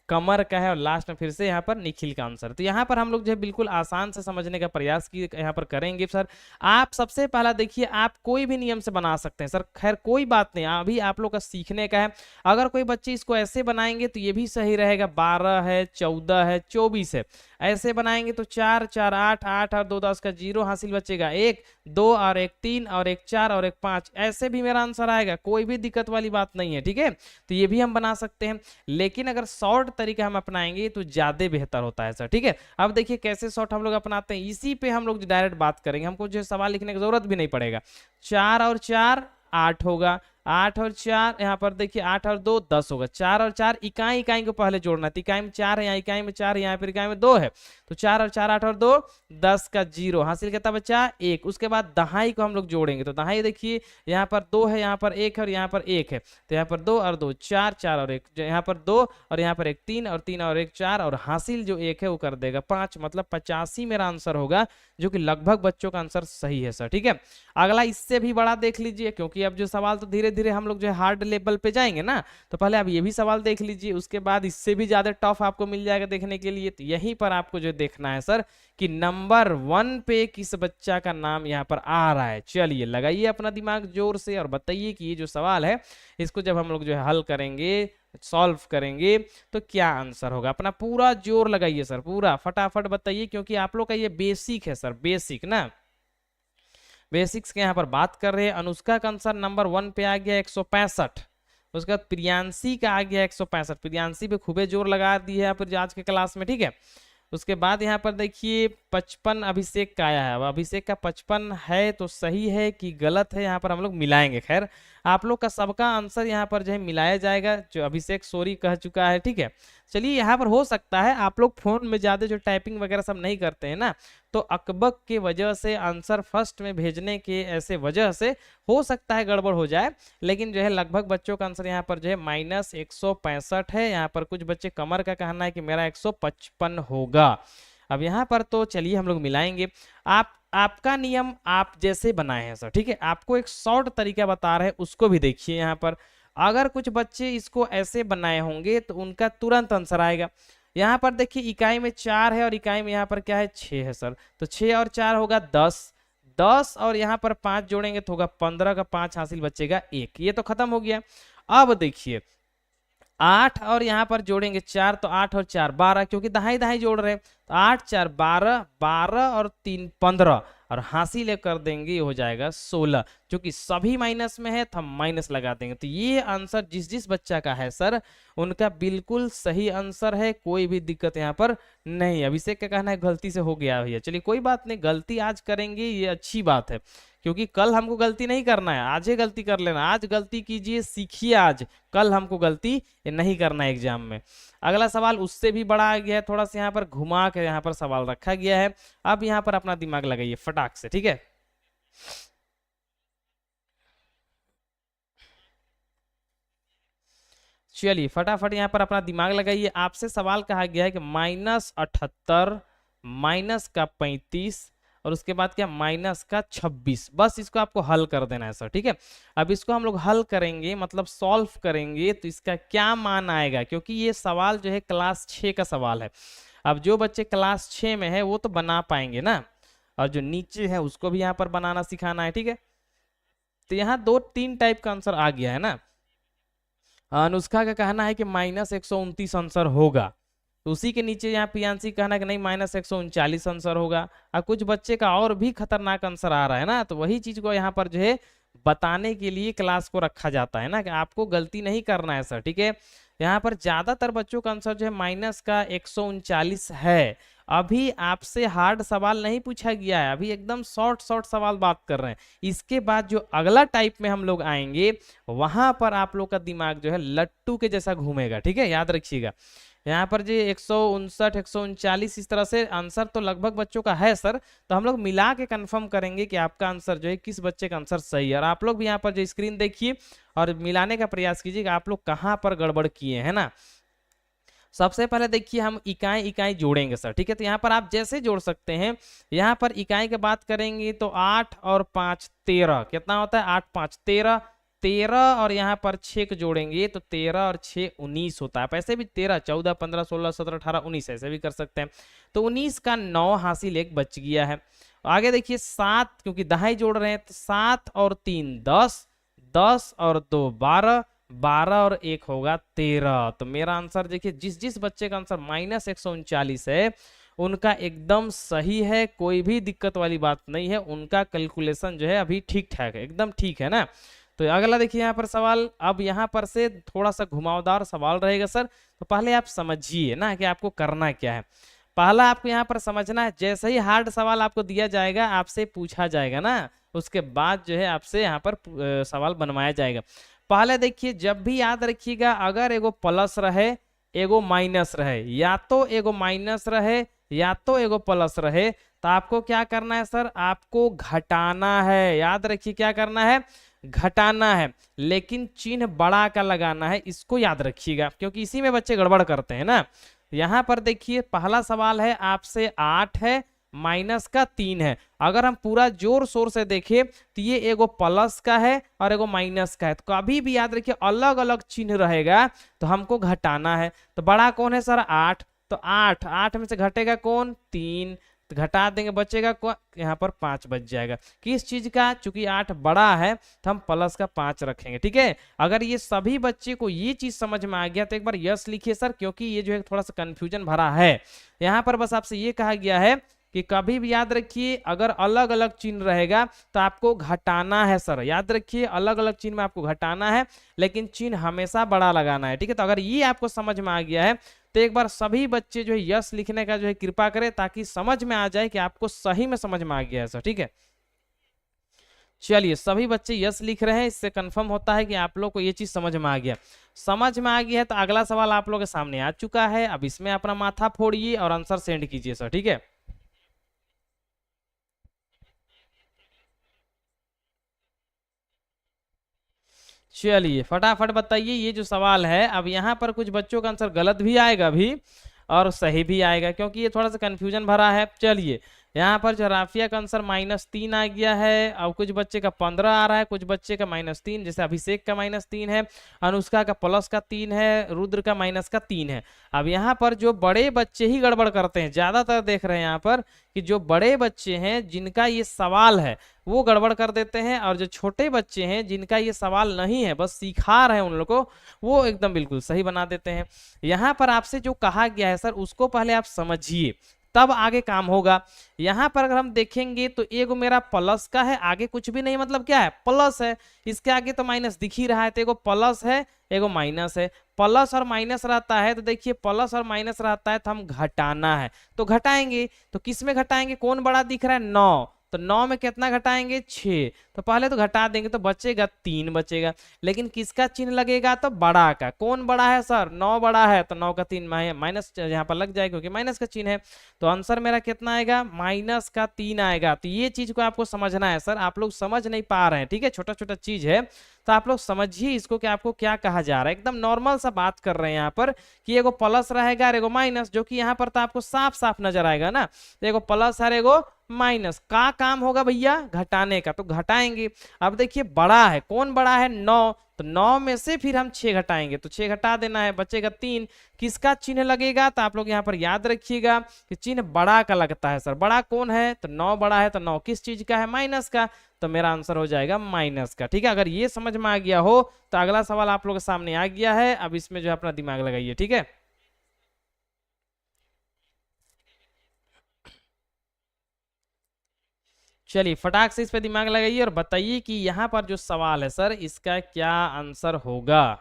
कमर का है और लास्ट में फिर से यहाँ पर निखिल का आंसर। तो यहाँ पर हम लोग जो है बिल्कुल आसान से समझने का प्रयास की यहाँ पर करेंगे सर। आप सबसे पहला देखिए आप कोई भी नियम से बना सकते हैं सर, खैर कोई बात नहीं, अभी आप लोग का सीखने का है। अगर कोई बच्चे इसको ऐसे बनाएंगे तो ये भी सही रहेगा, 12 है 14 है 24 है, ऐसे बनाएंगे तो 4 4 8 8 और 2 10 का 0 हासिल बचेगा, 1 2 और 1 3 और 1 4 और 1 5, ऐसे भी मेरा आंसर आएगा, कोई भी दिक्कत वाली बात नहीं है, ठीक है। तो ये भी हम बना सकते हैं, लेकिन अगर शॉर्ट तरीका हम अपनाएंगे तो ज्यादा बेहतर होता है सर, ठीक है। अब देखिए कैसे शॉर्ट हम लोग अपनाते हैं, इसी पे हम लोग डायरेक्ट बात करेंगे, हमको जो सवाल लिखने की जरूरत भी नहीं पड़ेगा। 4 और 4 8 होगा, 8 और 4, यहाँ पर देखिए 8 और 2 10 होगा। 4 और 4 इकाई इकाई को पहले जोड़ना है, तो इकाई में 4 है, यहाँ इकाई में 4 है, यहाँ पर इकाई में 2 है, तो 4 और 4 8 और 2 10 का 0 हासिल कितना बच्चा 1। उसके बाद दहाई को हम लोग जोड़ेंगे, तो दहाई देखिए यहाँ पर 2 है, यहाँ पर 1 है और यहाँ पर 1 है, तो यहाँ पर 2 और 2 4, 4 और 1, यहाँ पर 2 और यहाँ पर 1 3 और 3 और 1 4, और हासिल जो 1 है वो कर देगा 5, मतलब 85 मेरा आंसर होगा, जो कि लगभग बच्चों का आंसर सही है सर। ठीक है, अगला इससे भी बड़ा देख लीजिए, क्योंकि अब जो सवाल तो धीरे धीरे हम लोग जो है हार्ड लेवल पे जाएंगे ना, तो पहले आप ये भी सवाल देख लीजिए, उसके बाद इससे भी ज्यादा टफ आपको मिल जाएगा देखने के लिए। तो यहीं पर आपको जो देखना है सर कि नंबर 1 पे किस बच्चा का नाम यहाँ पर आ रहा है। चलिए लगाइए अपना दिमाग जोर से और बताइए कि ये जो सवाल है इसको जब हम लोग जो है हल करेंगे, सॉल्व करेंगे, तो क्या आंसर होगा। अपना पूरा जोर लगाइए सर, पूरा फटाफट बताइए, क्योंकि आप लोग का ये बेसिक है सर, बेसिक ना, बेसिक्स के यहाँ पर बात कर रहे हैं। अनुष्का का आंसर नंबर 1 पे आ गया 165, उसके बाद प्रियांशी का आ गया 165, प्रियांशी पे खूबे जोर लगा दी है फिर आज के क्लास में। ठीक है, उसके बाद यहाँ पर देखिए 55 अभिषेक का आया है। अब अभिषेक का 55 है तो सही है कि गलत है, यहाँ पर हम लोग मिलाएंगे। खैर आप लोग का सबका आंसर यहाँ पर जो है मिलाया जाएगा, जो अभिषेक सॉरी कह चुका है। ठीक है, चलिए यहाँ पर हो सकता है आप लोग फोन में ज्यादा जो टाइपिंग वगैरह सब नहीं करते हैं ना, तो अकबक के वजह से आंसर फर्स्ट में भेजने के ऐसे वजह से हो सकता है गड़बड़ हो जाए, लेकिन जो है लगभग बच्चों का आंसर यहाँ पर जो है -165 है। यहाँ पर कुछ बच्चे कमर का कहना है कि मेरा 155 होगा। अब यहाँ पर तो चलिए हम लोग मिलाएंगे। आपका नियम आप जैसे बनाए हैं सर, ठीक है, आपको एक शॉर्ट तरीका बता रहे हैं, उसको भी देखिए। यहाँ पर अगर कुछ बच्चे इसको ऐसे बनाए होंगे तो उनका तुरंत आंसर आएगा। यहाँ पर देखिए इकाई में 4 है और इकाई में यहाँ पर क्या है 6 है सर, तो 6 और 4 होगा 10, 10 और यहाँ पर 5 जोड़ेंगे तो होगा 15 का 5 हासिल बचेगा 1, ये तो खत्म हो गया। अब देखिए 8 और यहाँ पर जोड़ेंगे 4, तो 8 और 4 12, क्योंकि दहाई दहाई जोड़ रहे हैं, तो 8 4 12, 12 और 3 15, और हासिल कर देंगे, ये हो जाएगा 16, क्योंकि सभी माइनस में है तो हम माइनस लगा देंगे। तो ये आंसर जिस जिस बच्चा का है सर उनका बिल्कुल सही आंसर है, कोई भी दिक्कत यहाँ पर नहीं। अभिषेक का कहना है गलती से हो गया भैया, चलिए कोई बात नहीं, गलती आज करेंगे ये अच्छी बात है, क्योंकि कल हमको गलती नहीं करना है, आज ही गलती कर लेना। आज गलती कीजिए, सीखिए आज, कल हमको गलती नहीं करना है एग्जाम में। अगला सवाल उससे भी बड़ा आ गया है, थोड़ा सा यहाँ पर घुमा के यहाँ पर सवाल रखा गया है। अब यहाँ पर अपना दिमाग लगाइए फटाक से, ठीक है। चलिए फटाफट यहाँ पर अपना दिमाग लगाइए। आपसे सवाल कहा गया है कि -78 माइनस का 35 और उसके बाद क्या माइनस का 26, बस इसको आपको हल कर देना है सर, ठीक है। अब इसको हम लोग हल करेंगे, मतलब सॉल्व करेंगे, तो इसका क्या मान आएगा, क्योंकि ये सवाल जो है क्लास 6 का सवाल है। अब जो बच्चे क्लास 6 में है वो तो बना पाएंगे ना, और जो नीचे है उसको भी यहाँ पर बनाना सिखाना है, ठीक है। तो यहाँ 2-3 टाइप का आंसर आ गया है ना। अनुष्का का कहना है कि -129 आंसर होगा, तो उसी के नीचे यहाँ पियांशी कहना है कि नहीं -139 आंसर होगा। और कुछ बच्चे का और भी खतरनाक आंसर आ रहा है ना, तो वही चीज को यहाँ पर जो है बताने के लिए क्लास को रखा जाता है ना, कि आपको गलती नहीं करना है सर, ठीक है। यहाँ पर ज्यादातर बच्चों का आंसर जो है -139 है। अभी आपसे हार्ड सवाल नहीं पूछा गया है, अभी एकदम शॉर्ट शॉर्ट सवाल बात कर रहे हैं। इसके बाद जो अगला टाइप में हम लोग आएंगे वहां पर आप लोग का दिमाग जो है लट्टू के जैसा घूमेगा, ठीक है, याद रखिएगा। यहाँ पर जो 159 139 इस तरह से आंसर तो लगभग बच्चों का है सर, तो हम लोग मिला के कंफर्म करेंगे कि आपका आंसर जो है किस बच्चे का आंसर सही है। और आप लोग भी यहाँ पर जो स्क्रीन देखिए और मिलाने का प्रयास कीजिए कि आप लोग कहाँ पर गड़बड़ किए हैं ना। सबसे पहले देखिए हम इकाई इकाई जोड़ेंगे सर, ठीक है। तो यहाँ पर आप जैसे जोड़ सकते हैं, यहाँ पर इकाई की बात करेंगे तो 8 और 5 13, कितना होता है 8 5 13, 13 और यहाँ पर 6 को जोड़ेंगे तो 13 और 6 19 होता है। ऐसे भी 13 14 15 16 17 18 19 ऐसे भी कर सकते हैं। तो 19 का 9 हासिल एक बच गया है। आगे देखिए 7, क्योंकि दहाई जोड़ रहे हैं, तो 7 और 3 10, 10 और 2 12, 12 और 1 होगा 13। तो मेरा आंसर देखिए जिस जिस बच्चे का आंसर -139 है उनका एकदम सही है, कोई भी दिक्कत वाली बात नहीं है, उनका कैलकुलेशन जो है अभी ठीक ठाक है, एकदम ठीक है ना। तो अगला देखिए यहाँ पर सवाल, अब यहाँ पर से थोड़ा सा घुमावदार सवाल रहेगा सर, तो पहले आप समझिए ना कि आपको करना क्या है। पहला आपको यहाँ पर समझना है, जैसे ही हार्ड सवाल आपको दिया जाएगा आपसे पूछा जाएगा ना, उसके बाद जो है आपसे यहाँ पर सवाल बनवाया जाएगा। पहले देखिए जब भी याद रखिएगा अगर एगो प्लस रहे एगो माइनस रहे, या तो एगो माइनस रहे या तो एगो प्लस रहे, तो आपको क्या करना है सर, आपको घटाना है। याद रखिए क्या करना है, घटाना है, लेकिन चिन्ह बड़ा का लगाना है, इसको याद रखिएगा क्योंकि इसी में बच्चे गड़बड़ करते हैं ना। यहाँ पर देखिए पहला सवाल है आपसे 8 है माइनस का 3 है। अगर हम पूरा जोर शोर से देखें तो ये एगो प्लस का है और एगो माइनस का है, तो कभी भी याद रखिए अलग अलग चिन्ह रहेगा तो हमको घटाना है। तो बड़ा कौन है सर, 8, तो 8 में से घटेगा कौन, 3, तो घटा देंगे बचेगा कौन, यहाँ पर 5 बच जाएगा। किस चीज का, चूंकि 8 बड़ा है तो हम प्लस का 5 रखेंगे। ठीक है, अगर ये सभी बच्चे को ये चीज समझ में आ गया तो एक बार यस लिखिए सर, क्योंकि ये जो है थोड़ा सा कंफ्यूजन भरा है। यहाँ पर बस आपसे ये कहा गया है कि कभी भी याद रखिए अगर अलग अलग चिन्ह रहेगा तो आपको घटाना है सर। याद रखिए अलग अलग चिन्ह में आपको घटाना है, लेकिन चिन्ह हमेशा बड़ा लगाना है। ठीक है, तो अगर ये आपको समझ में आ गया है तो एक बार सभी बच्चे जो है यस लिखने का जो है कृपा करें, ताकि समझ में आ जाए कि आपको सही में समझ में आ गया है सर। ठीक है, चलिए सभी बच्चे यस लिख रहे हैं, इससे कंफर्म होता है कि आप लोग को ये चीज समझ में आ गया। समझ में आ गया है तो अगला सवाल आप लोग के सामने आ चुका है। अब इसमें अपना माथा फोड़िए और आंसर सेंड कीजिए सर। ठीक है, चलिए फटाफट बताइए ये जो सवाल है। अब यहाँ पर कुछ बच्चों का आंसर गलत भी आएगा भी और सही भी आएगा, क्योंकि ये थोड़ा सा कंफ्यूजन भरा है। चलिए यहाँ पर जो राफिया का आंसर -3 आ गया है, और कुछ बच्चे का 15 आ रहा है, कुछ बच्चे का -3, जैसे अभिषेक का -3 है, अनुष्का का +3 है, रुद्र का -3 है। अब यहाँ पर जो बड़े बच्चे ही गड़बड़ करते हैं, ज्यादातर देख रहे हैं यहाँ पर कि जो बड़े बच्चे हैं जिनका ये सवाल है वो गड़बड़ कर देते हैं, और जो छोटे बच्चे हैं जिनका ये सवाल नहीं है बस सिखा रहे हैं उन लोग को, वो एकदम बिल्कुल सही बना देते हैं। यहाँ पर आपसे जो कहा गया है सर उसको पहले आप समझिए, तब आगे काम होगा। यहाँ पर अगर हम देखेंगे तो एगो मेरा प्लस का है, आगे कुछ भी नहीं, मतलब क्या है, प्लस है, इसके आगे तो माइनस दिख ही रहा है, तो एगो प्लस है एगो माइनस है। प्लस और माइनस रहता है तो देखिए प्लस और माइनस रहता है तो हम घटाना है, तो घटाएंगे, तो किस में घटाएंगे, कौन बड़ा दिख रहा है, 9, तो 9 में कितना घटाएंगे, 6, तो पहले तो घटा देंगे तो बचेगा 3 बचेगा, लेकिन किसका चिन्ह लगेगा, तो बड़ा का। कौन बड़ा है सर, 9 बड़ा है, तो 9 का 3 माइनस यहाँ पर लग जाएगा क्योंकि माइनस का चिन्ह है, तो आंसर मेरा कितना आएगा, -3 आएगा। तो ये चीज को आपको समझना है सर, आप लोग समझ नहीं पा रहे हैं। ठीक है, छोटा छोटा चीज है तो आप लोग समझिए इसको कि आपको क्या कहा जा रहा है। एकदम नॉर्मल सा बात कर रहे हैं यहाँ पर कि एगो प्लस रहेगा और एगो माइनस, जो कि यहाँ पर तो आपको साफ साफ नजर आएगा ना, तो एगो प्लस और एगो माइनस का काम होगा भैया घटाने का, तो घटाएंगे। अब देखिए बड़ा है, कौन बड़ा है, 9, तो 9 में से फिर हम 6 घटाएंगे, तो 6 घटा देना है, बचेगा 3। किसका चिन्ह लगेगा, तो आप लोग यहाँ पर याद रखिएगा कि चिन्ह बड़ा का लगता है सर। बड़ा कौन है, तो 9 बड़ा है, तो 9 किस चीज का है, माइनस का, तो मेरा आंसर हो जाएगा माइनस का। ठीक है, अगर ये समझ में आ गया हो तो अगला सवाल आप लोग के सामने आ गया है, अब इसमें जो है अपना दिमाग लगाइए। ठीक है, चलिए फटाक से इस पे दिमाग लगाइए और बताइए कि यहाँ पर जो सवाल है सर इसका क्या आंसर होगा।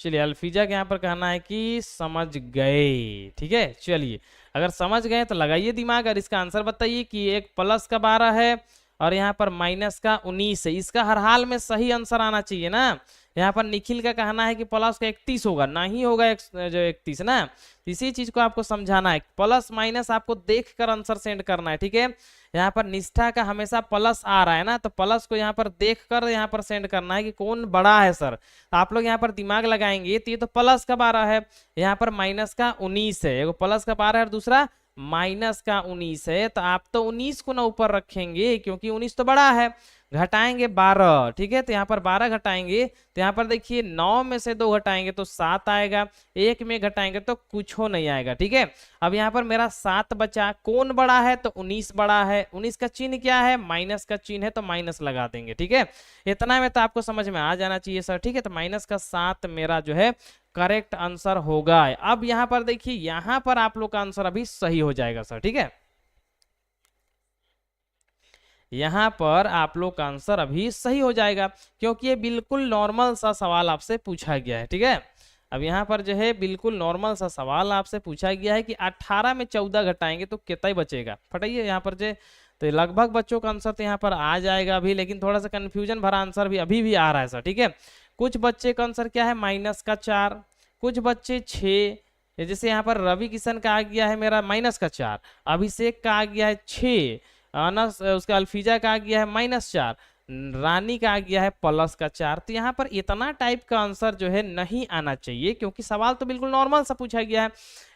चलिए अल्फीजा के यहाँ पर कहना है कि समझ गए। ठीक है, चलिए अगर समझ गए तो लगाइए दिमाग और इसका आंसर बताइए कि एक प्लस का 12 है और यहाँ पर माइनस का 19 है। इसका हर हाल में सही आंसर आना चाहिए ना। यहाँ पर निखिल का कहना है कि प्लस का 31 होगा, ना ही होगा जो 31 ना। इसी चीज को आपको समझाना है, प्लस माइनस आपको देख कर आंसर सेंड करना है। ठीक है, यहाँ पर निष्ठा का हमेशा प्लस आ रहा है ना, तो प्लस को यहाँ पर देख कर यहाँ पर सेंड करना है कि कौन बड़ा है सर। तो आप लोग यहाँ पर दिमाग लगाएंगे तो ये तो प्लस का 12 है, यहाँ पर माइनस का 19 है, एगो प्लस का 12 है और दूसरा माइनस का 19 है, तो आप तो 19 को ना ऊपर रखेंगे क्योंकि 19 तो बड़ा है। घटाएंगे 12, ठीक है, तो यहाँ पर 12 घटाएंगे तो यहाँ पर देखिए 9 में से 2 घटाएंगे तो 7 आएगा, 1 में घटाएंगे तो कुछ हो नहीं आएगा। ठीक है, अब यहाँ पर मेरा 7 बचा, कौन बड़ा है, तो 19 बड़ा है। 19 का चिन्ह क्या है, माइनस का चिन्ह है, तो माइनस लगा देंगे। ठीक है, इतना में तो आपको समझ में आ जाना चाहिए सर। ठीक है, तो माइनस का 7 मेरा जो है करेक्ट आंसर होगा। अब यहाँ पर देखिए यहाँ पर आप लोग का आंसर अभी सही हो जाएगा सर। ठीक है, यहाँ पर आप लोग का आंसर अभी सही हो जाएगा क्योंकि ये बिल्कुल नॉर्मल सा सवाल आपसे पूछा गया है। ठीक है, अब यहाँ पर जो है बिल्कुल नॉर्मल सा सवाल आपसे पूछा गया है कि 18 में 14 घटाएंगे तो कितना ही बचेगा। फटाइए यहाँ पर जो तो लगभग बच्चों का आंसर तो यहाँ पर आ जाएगा अभी, लेकिन थोड़ा सा कंफ्यूजन भरा आंसर भी अभी भी आ रहा है सर, ठीक है। कुछ बच्चे का आंसर क्या है -4, कुछ बच्चे 6, जैसे यहाँ पर रवि किशन का आ गया है मेरा -4, अभिषेक का आ गया है 6, अनस उसका अल्फीजा का आ गया है -4, रानी का आ गया है +4। तो यहाँ पर इतना टाइप का आंसर जो है नहीं आना चाहिए, क्योंकि सवाल तो बिल्कुल नॉर्मल सा पूछा गया है।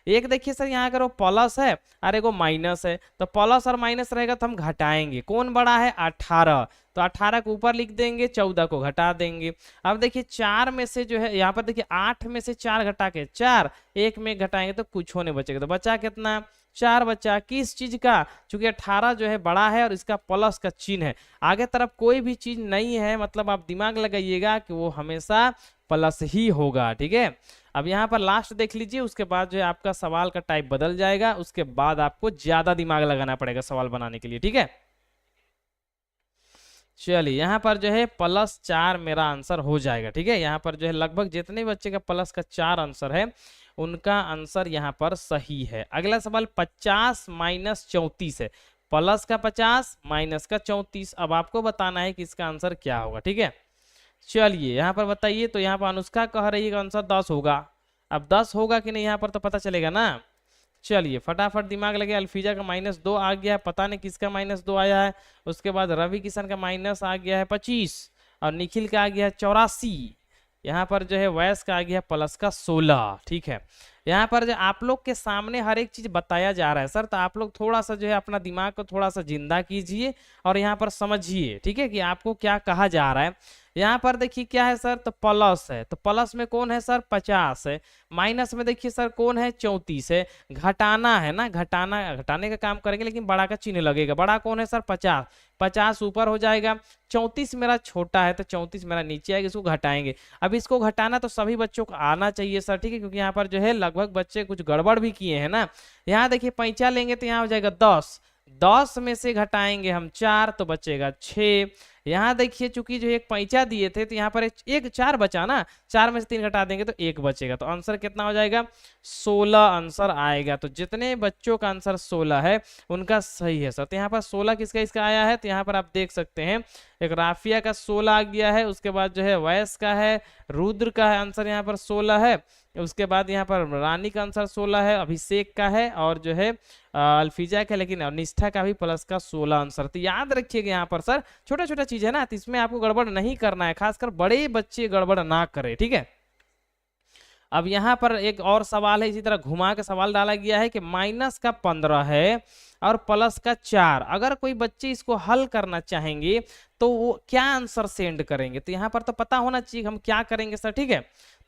एक देखिए सर, यहाँ अगर वो प्लस है और एगो माइनस है, तो प्लस और माइनस रहेगा तो हम घटाएंगे, कौन बड़ा है 18, तो 18 को ऊपर लिख देंगे, 14 को घटा देंगे। अब देखिए 4 में से जो है यहाँ पर देखिए 8 में से 4 घटा के 4, 1 में घटाएंगे तो कुछ होने बचेगा, तो बचा कितना 4 बचा, किस चीज का, चूंकि 18 जो है बड़ा है और इसका प्लस का चिन्ह है, आगे तरफ कोई भी चीज नहीं है, मतलब आप दिमाग लगाइएगा कि वो हमेशा प्लस ही होगा, ठीक है। अब यहाँ पर लास्ट देख लीजिए, उसके बाद जो है आपका सवाल का टाइप बदल जाएगा, उसके बाद आपको ज्यादा दिमाग लगाना पड़ेगा सवाल बनाने के लिए, ठीक है। चलिए यहाँ पर जो है +4 मेरा आंसर हो जाएगा, ठीक है। यहाँ पर जो है लगभग जितने बच्चे का प्लस का 4 आंसर है उनका आंसर यहाँ पर सही है। अगला सवाल 50 - 34 है, प्लस का 50 माइनस का 34। अब आपको बताना है कि इसका आंसर क्या होगा, ठीक है। चलिए यहाँ पर बताइए, तो यहाँ पर अनुष्का कह रही है कि आंसर 10 होगा। अब 10 होगा कि नहीं यहाँ पर तो पता चलेगा ना। चलिए फटाफट दिमाग लगे, अल्फीजा का -2 आ गया है, पता नहीं किसका -2 आया है। उसके बाद रवि किशन का माइनस आ गया है 25, और निखिल का आ गया है 84। यहाँ पर जो है वैस का आ गया प्लस का 16, ठीक है। यहाँ पर जो आप लोग के सामने हर एक चीज बताया जा रहा है सर, तो आप लोग थोड़ा सा जो है अपना दिमाग को थोड़ा सा जिंदा कीजिए और यहाँ पर समझिए, ठीक है, कि आपको क्या कहा जा रहा है। यहाँ पर देखिए क्या है सर, तो प्लस है, तो प्लस में कौन है सर 50 है, माइनस में देखिए सर कौन है 34 है, घटाना है ना, घटाने का काम करेंगे, लेकिन बड़ा का चिन्ह लगेगा, बड़ा कौन है सर 50, 50 ऊपर हो जाएगा, 34 मेरा छोटा है तो 34 मेरा नीचे आएगा, इसको घटाएंगे। अब इसको घटाना तो सभी बच्चों को आना चाहिए सर, ठीक है, क्योंकि यहाँ पर जो है लगभग बच्चे कुछ गड़बड़ भी किए हैं ना। यहाँ देखिए पैंचा लेंगे तो यहाँ हो जाएगा 10, 10 में से घटाएंगे हम 4 तो बचेगा 6। यहाँ देखिए चूंकि जो एक पैंचा दिए थे तो यहाँ पर एक 4 बचा ना, 4 में से 3 घटा देंगे तो 1 बचेगा, तो आंसर कितना हो जाएगा 16 आंसर आएगा। तो जितने बच्चों का आंसर 16 है उनका सही है सर। तो यहाँ पर 16 किसका इसका आया है, तो यहाँ पर आप देख सकते हैं एक राफिया का 16 आ गया है, उसके बाद जो है वैस का है, रुद्र का है आंसर यहाँ पर 16 है, उसके बाद यहाँ पर रानी का आंसर 16 है, अभिषेक का है, और जो है अल्फीजा का, लेकिन निष्ठा का भी प्लस का 16 आंसर। तो याद रखिएगा यहाँ पर सर छोटा छोटा चीज है ना, तो इसमें आपको गड़बड़ नहीं करना है, खासकर बड़े बच्चे गड़बड़ ना करें, ठीक है। अब यहाँ पर एक और सवाल है, इसी तरह घुमा के सवाल डाला गया है कि माइनस का 15 है और प्लस का 4, अगर कोई बच्चे इसको हल करना चाहेंगे तो वो क्या आंसर सेंड करेंगे। तो यहाँ पर तो पता होना चाहिए हम क्या करेंगे सर, ठीक है।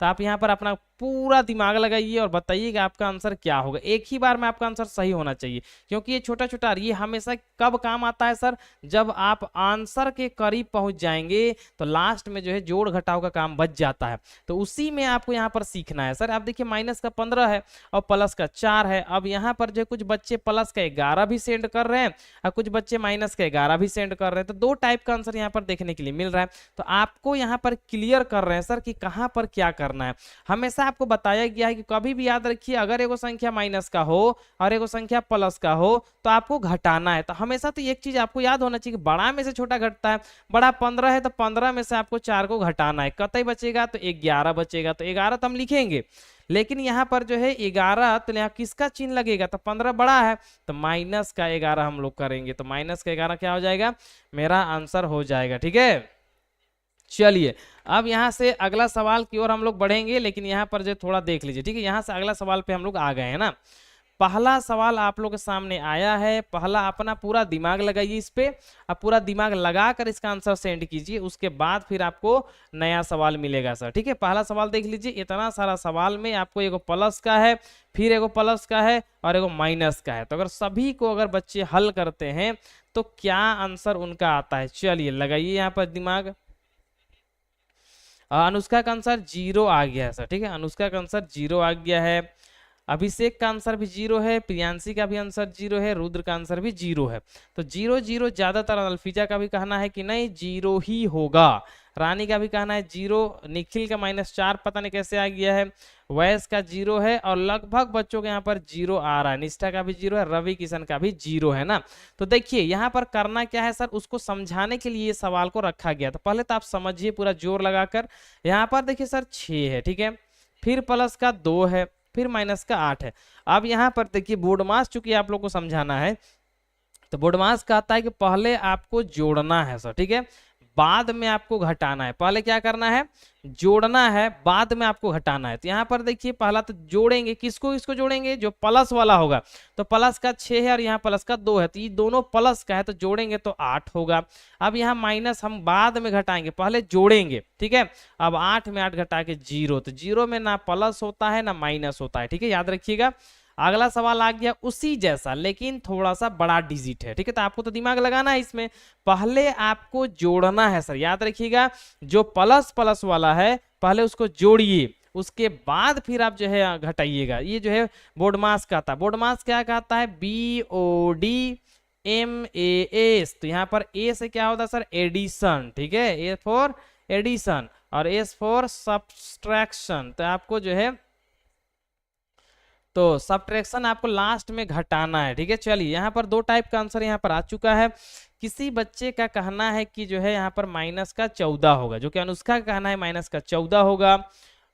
तो आप यहाँ पर अपना पूरा दिमाग लगाइए और बताइएगा आपका आंसर क्या होगा। एक ही बार में आपका आंसर सही होना चाहिए, क्योंकि ये छोटा छोटा ये हमेशा कब काम आता है सर, जब आप आंसर के करीब पहुंच जाएंगे तो लास्ट में जो है जोड़ घटाव का काम बच जाता है। तो उसी में आपको यहाँ पर सीखना है सर। आप देखिए माइनस का 15 है और प्लस का 4 है। अब यहाँ पर जो कुछ बच्चे प्लस का 11 भी सेंड कर रहे हैं और कुछ बच्चे माइनस का 11 भी सेंड कर रहे हैं, तो दो टाइप का आंसर यहाँ पर देखने के लिए मिल रहा है। तो आपको यहाँ पर क्लियर कर रहे हैं सर कि कहाँ पर क्या करना है। हमेशा आपको बताया गया है कि कभी भी याद रखिए, अगर एगो संख्या माइनस का हो और एगो संख्या प्लस का हो तो आपको घटाना है। तो हमेशा तो एक चीज आपको याद होना चाहिए कि बड़ा में से छोटा घटता है। बड़ा 15 है तो 15 में से आपको 4 को घटाना है, कतई बचेगा तो 11 बचेगा, तो 11 तो हम लिखेंगे, लेकिन यहाँ पर जो है 11 तो यहाँ किसका चिन्ह लगेगा, तो 15 बड़ा है तो माइनस का 11 हम लोग करेंगे, तो माइनस का 11 क्या हो जाएगा, मेरा आंसर हो जाएगा, ठीक है। चलिए अब यहाँ से अगला सवाल की ओर हम लोग बढ़ेंगे, लेकिन यहाँ पर जो थोड़ा देख लीजिए, ठीक है। यहाँ से अगला सवाल पे हम लोग आ गए हैं ना। पहला सवाल आप लोग के सामने आया है, पहला अपना पूरा दिमाग लगाइए इस पे, अब पूरा दिमाग लगा कर इसका आंसर सेंड कीजिए, उसके बाद फिर आपको नया सवाल मिलेगा सर, ठीक है। पहला सवाल देख लीजिए, इतना सारा सवाल में आपको एगो प्लस का है, फिर एगो प्लस का है और एगो माइनस का है। तो अगर सभी को अगर बच्चे हल करते हैं तो क्या आंसर उनका आता है। चलिए लगाइए यहाँ पर दिमाग। अनुष्का का आंसर 0 आ गया है सर, ठीक है। अनुष्का का आंसर 0 आ गया है, अभिषेक का आंसर भी 0 है, प्रियांशी का भी आंसर 0 है, रुद्र का आंसर भी 0 है। तो 0 0 ज्यादातर अल्फीजा का भी कहना है कि नहीं 0 ही होगा, रानी का भी कहना है 0, निखिल का -4 पता नहीं कैसे आ गया है, वैस का 0 है और लगभग बच्चों के यहाँ पर 0 आ रहा है, निष्ठा का भी 0 है, रवि किशन का भी 0 है ना। तो देखिए यहाँ पर करना क्या है सर, उसको समझाने के लिए ये सवाल को रखा गया। तो पहले तो आप समझिए पूरा जोर लगाकर। यहाँ पर देखिए सर 6 है, ठीक है, फिर प्लस का 2 है, फिर माइनस का 8 है। अब यहाँ पर देखिए बोर्ड मास चूंकि आप लोग को समझाना है, तो बोर्ड मास कहता है कि पहले आपको जोड़ना है सर, ठीक है, बाद में आपको घटाना है। पहले क्या करना है, जोड़ना है, बाद में आपको घटाना है। तो यहाँ पर देखिए पहला तो जोड़ेंगे, किसको किसको जोड़ेंगे, जो प्लस वाला होगा। तो प्लस का 6 है और यहाँ प्लस का 2 है, तो ये दोनों प्लस का है, तो जोड़ेंगे तो 8 होगा। अब यहाँ माइनस हम बाद में घटाएंगे, पहले जोड़ेंगे, ठीक है। अब 8 में 8 घटा के 0, तो 0 में ना प्लस होता है ना माइनस होता है, ठीक है, याद रखिएगा। अगला सवाल आ गया उसी जैसा, लेकिन थोड़ा सा बड़ा डिजिट है, ठीक है। तो आपको तो दिमाग लगाना है इसमें, पहले आपको जोड़ना है सर, याद रखिएगा। जो प्लस प्लस वाला है पहले उसको जोड़िए, उसके बाद फिर आप जो है घटाइएगा। ये जो है बोर्ड मास कहता है। बोर्ड मास क्या कहता है, BODMAS। तो यहाँ पर ए से क्या होता है सर, एडिशन, ठीक है, ए फॉर एडिशन और एस फॉर सब्सट्रैक्शन। तो आपको जो है तो सब्ट्रैक्शन आपको लास्ट में घटाना है, ठीक है। चलिए यहाँ पर दो टाइप का आंसर यहाँ पर आ चुका है। किसी बच्चे का कहना है कि जो है यहाँ पर माइनस का 14 होगा, जो कि अनुष्का का कहना है माइनस का 14 होगा,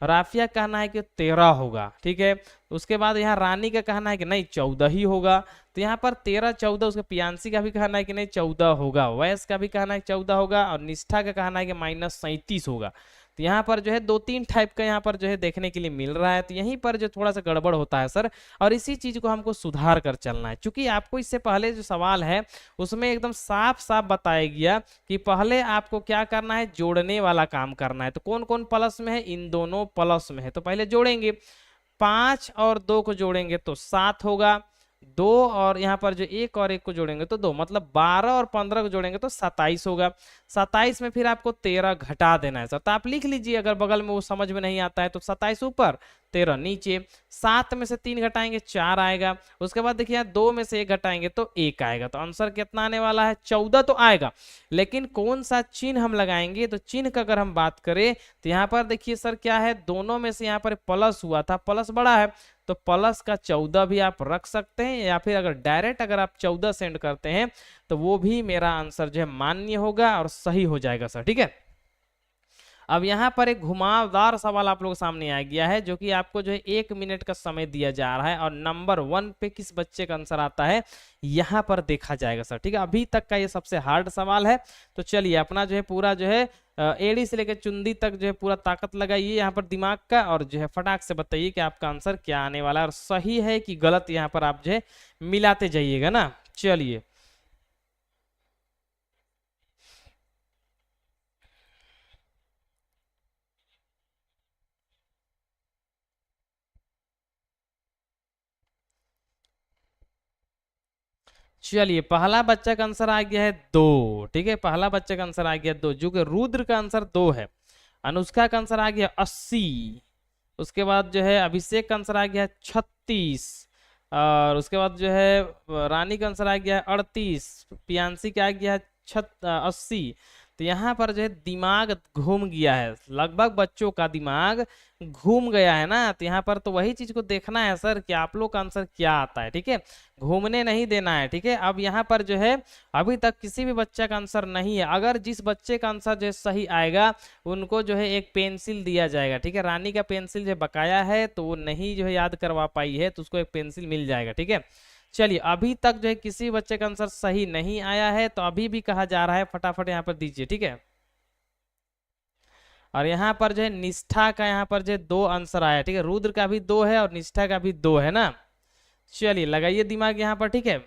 राफिया का कहना है कि 13 होगा, ठीक है। उसके बाद यहाँ रानी का कहना है कि नहीं 14 ही होगा। तो यहाँ पर 13 14, उसके पियांसी का भी कहना है कि नहीं 14 होगा, वैस का भी कहना है 14 होगा और निष्ठा का कहना है कि -37 होगा। तो यहाँ पर जो है 2-3 टाइप का यहाँ पर जो है देखने के लिए मिल रहा है। तो यहीं पर जो थोड़ा सा गड़बड़ होता है सर, और इसी चीज को हमको सुधार कर चलना है। क्योंकि आपको इससे पहले जो सवाल है उसमें एकदम साफ साफ बताया गया कि पहले आपको क्या करना है, जोड़ने वाला काम करना है। तो कौन कौन प्लस में है, इन दोनों प्लस में है, तो पहले जोड़ेंगे। 5 और 2 को जोड़ेंगे तो 7 होगा, 2 और यहाँ पर जो 1 और 1 को जोड़ेंगे तो 2, मतलब 12 और 15 को जोड़ेंगे तो 27 होगा। 27 में फिर आपको 13 घटा देना है सर। तो आप लिख लीजिए, अगर बगल में वो समझ में नहीं आता है तो 27 ऊपर 13 नीचे। 7 में से 3 घटाएंगे 4 आएगा। उसके बाद देखिए 2 में से 1 घटाएंगे तो 1 आएगा। तो आंसर कितना आने वाला है, 14 तो आएगा। लेकिन कौन सा चिन्ह हम लगाएंगे, तो चिन्ह का अगर हम बात करें तो यहाँ पर देखिए सर क्या है, दोनों में से यहाँ पर प्लस हुआ था, प्लस बड़ा है, तो प्लस का 14 भी आप रख सकते हैं, या फिर अगर डायरेक्ट अगर आप 14 सेंड करते हैं तो वो भी मेरा आंसर जो है मान्य होगा और सही हो जाएगा सर, ठीक है। अब यहाँ पर एक घुमावदार सवाल आप लोगों के सामने आ गया है, जो कि आपको जो है 1 मिनट का समय दिया जा रहा है और नंबर 1 पे किस बच्चे का आंसर आता है यहाँ पर देखा जाएगा सर, ठीक है। अभी तक का ये सबसे हार्ड सवाल है। तो चलिए अपना जो है पूरा जो है एड़ी से लेकर चुंदी तक जो है पूरा ताकत लगाइए यहाँ पर दिमाग का, और जो है फटाक से बताइए कि आपका आंसर क्या आने वाला है और सही है कि गलत, यहाँ पर आप जो है मिलाते जाइएगा ना। चलिए चलिए पहला बच्चा का आंसर आ गया है 2, ठीक है, पहला बच्चा का आंसर आ गया 2, जो कि रुद्र का आंसर 2 है। अनुष्का का आंसर आ गया 80। उसके बाद जो है अभिषेक का आंसर आ गया 36, और उसके बाद जो है रानी का आंसर आ गया 38, पियांसी का आ गया 80। तो यहाँ पर जो है दिमाग घूम गया है, लगभग बच्चों का दिमाग घूम गया है ना। तो यहाँ पर तो वही चीज को देखना है सर कि आप लोग का आंसर क्या आता है, ठीक है, घूमने नहीं देना है, ठीक है। अब यहाँ पर जो है अभी तक किसी भी बच्चे का आंसर नहीं है। अगर जिस बच्चे का आंसर जो है सही आएगा उनको जो है एक पेंसिल दिया जाएगा, ठीक है। रानी का पेंसिल जो बकाया है तो वो नहीं जो है याद करवा पाई है, तो उसको एक पेंसिल मिल जाएगा, ठीक है। चलिए अभी तक जो है किसी बच्चे का आंसर सही नहीं आया है, तो अभी भी कहा जा रहा है फटाफट यहाँ पर दीजिए, ठीक है। और यहाँ पर जो है निष्ठा का यहाँ पर जो है 2 आंसर आया, ठीक है, रुद्र का भी 2 है और निष्ठा का भी 2 है ना। चलिए लगाइए दिमाग यहाँ पर, ठीक है।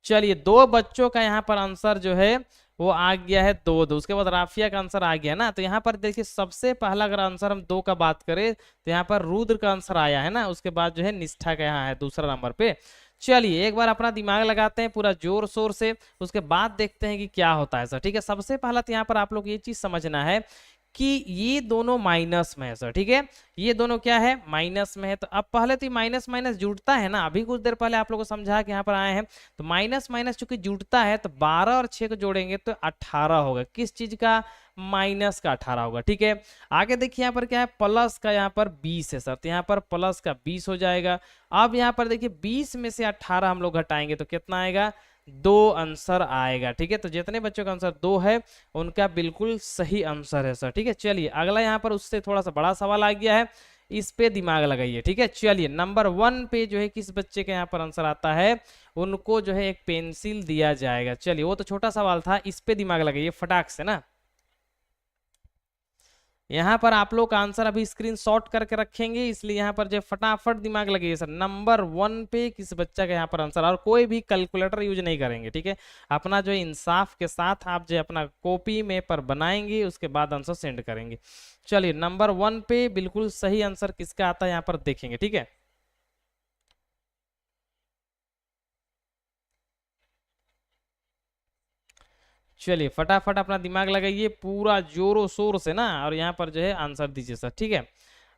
चलिए 2 बच्चों का यहाँ पर आंसर जो है वो आ गया है 2-2। उसके बाद राफिया का आंसर आ गया ना। तो यहाँ पर देखिए सबसे पहला अगर आंसर हम 2 का बात करें तो यहाँ पर रुद्र का आंसर आया है ना। उसके बाद जो है निष्ठा का यहाँ है दूसरा नंबर पे। चलिए एक बार अपना दिमाग लगाते हैं पूरा जोर शोर से, उसके बाद देखते हैं कि क्या होता है सर, ठीक है। सबसे पहला तो यहाँ पर आप लोग ये चीज समझना है कि ये दोनों माइनस में है सर, ठीक है, ये दोनों क्या है, माइनस में है। तो अब पहले तो माइनस माइनस जुड़ता है ना, अभी कुछ देर पहले आप लोगों को समझा कि यहाँ पर आए हैं, तो माइनस माइनस चूंकि जुड़ता है तो 12 और 6 को जोड़ेंगे तो 18 होगा, किस चीज का, माइनस का 18 होगा, ठीक है। आगे देखिए यहाँ पर क्या है, प्लस का यहाँ पर 20 है सर, तो यहाँ पर प्लस का 20 हो जाएगा। अब यहाँ पर देखिए 20 में से 18 हम लोग घटाएंगे तो कितना आएगा, 2 आंसर आएगा, ठीक है। तो जितने बच्चों का आंसर 2 है उनका बिल्कुल सही आंसर है सर, ठीक है। चलिए अगला यहाँ पर उससे थोड़ा सा बड़ा सवाल आ गया है, इस पे दिमाग लगाइए, ठीक है। चलिए नंबर 1 पे जो है किस बच्चे का यहाँ पर आंसर आता है, उनको जो है एक पेंसिल दिया जाएगा। चलिए वो तो छोटा सवाल था, इस पे दिमाग लगाइए फटाक से ना। यहाँ पर आप लोग का आंसर अभी स्क्रीन शॉट करके रखेंगे, इसलिए यहाँ पर जो फटाफट दिमाग लगाइए सर, नंबर 1 पे किस बच्चा का यहाँ पर आंसर, और कोई भी कैलकुलेटर यूज नहीं करेंगे, ठीक है। अपना जो इंसाफ के साथ आप जो अपना कॉपी में पर बनाएंगे उसके बाद आंसर सेंड करेंगे। चलिए नंबर 1 पे बिल्कुल सही आंसर किसका आता है यहाँ पर देखेंगे, ठीक है। चलिए फटाफट अपना दिमाग लगाइए पूरा जोरों शोर से ना, और यहाँ पर जो है आंसर दीजिए सर, ठीक है।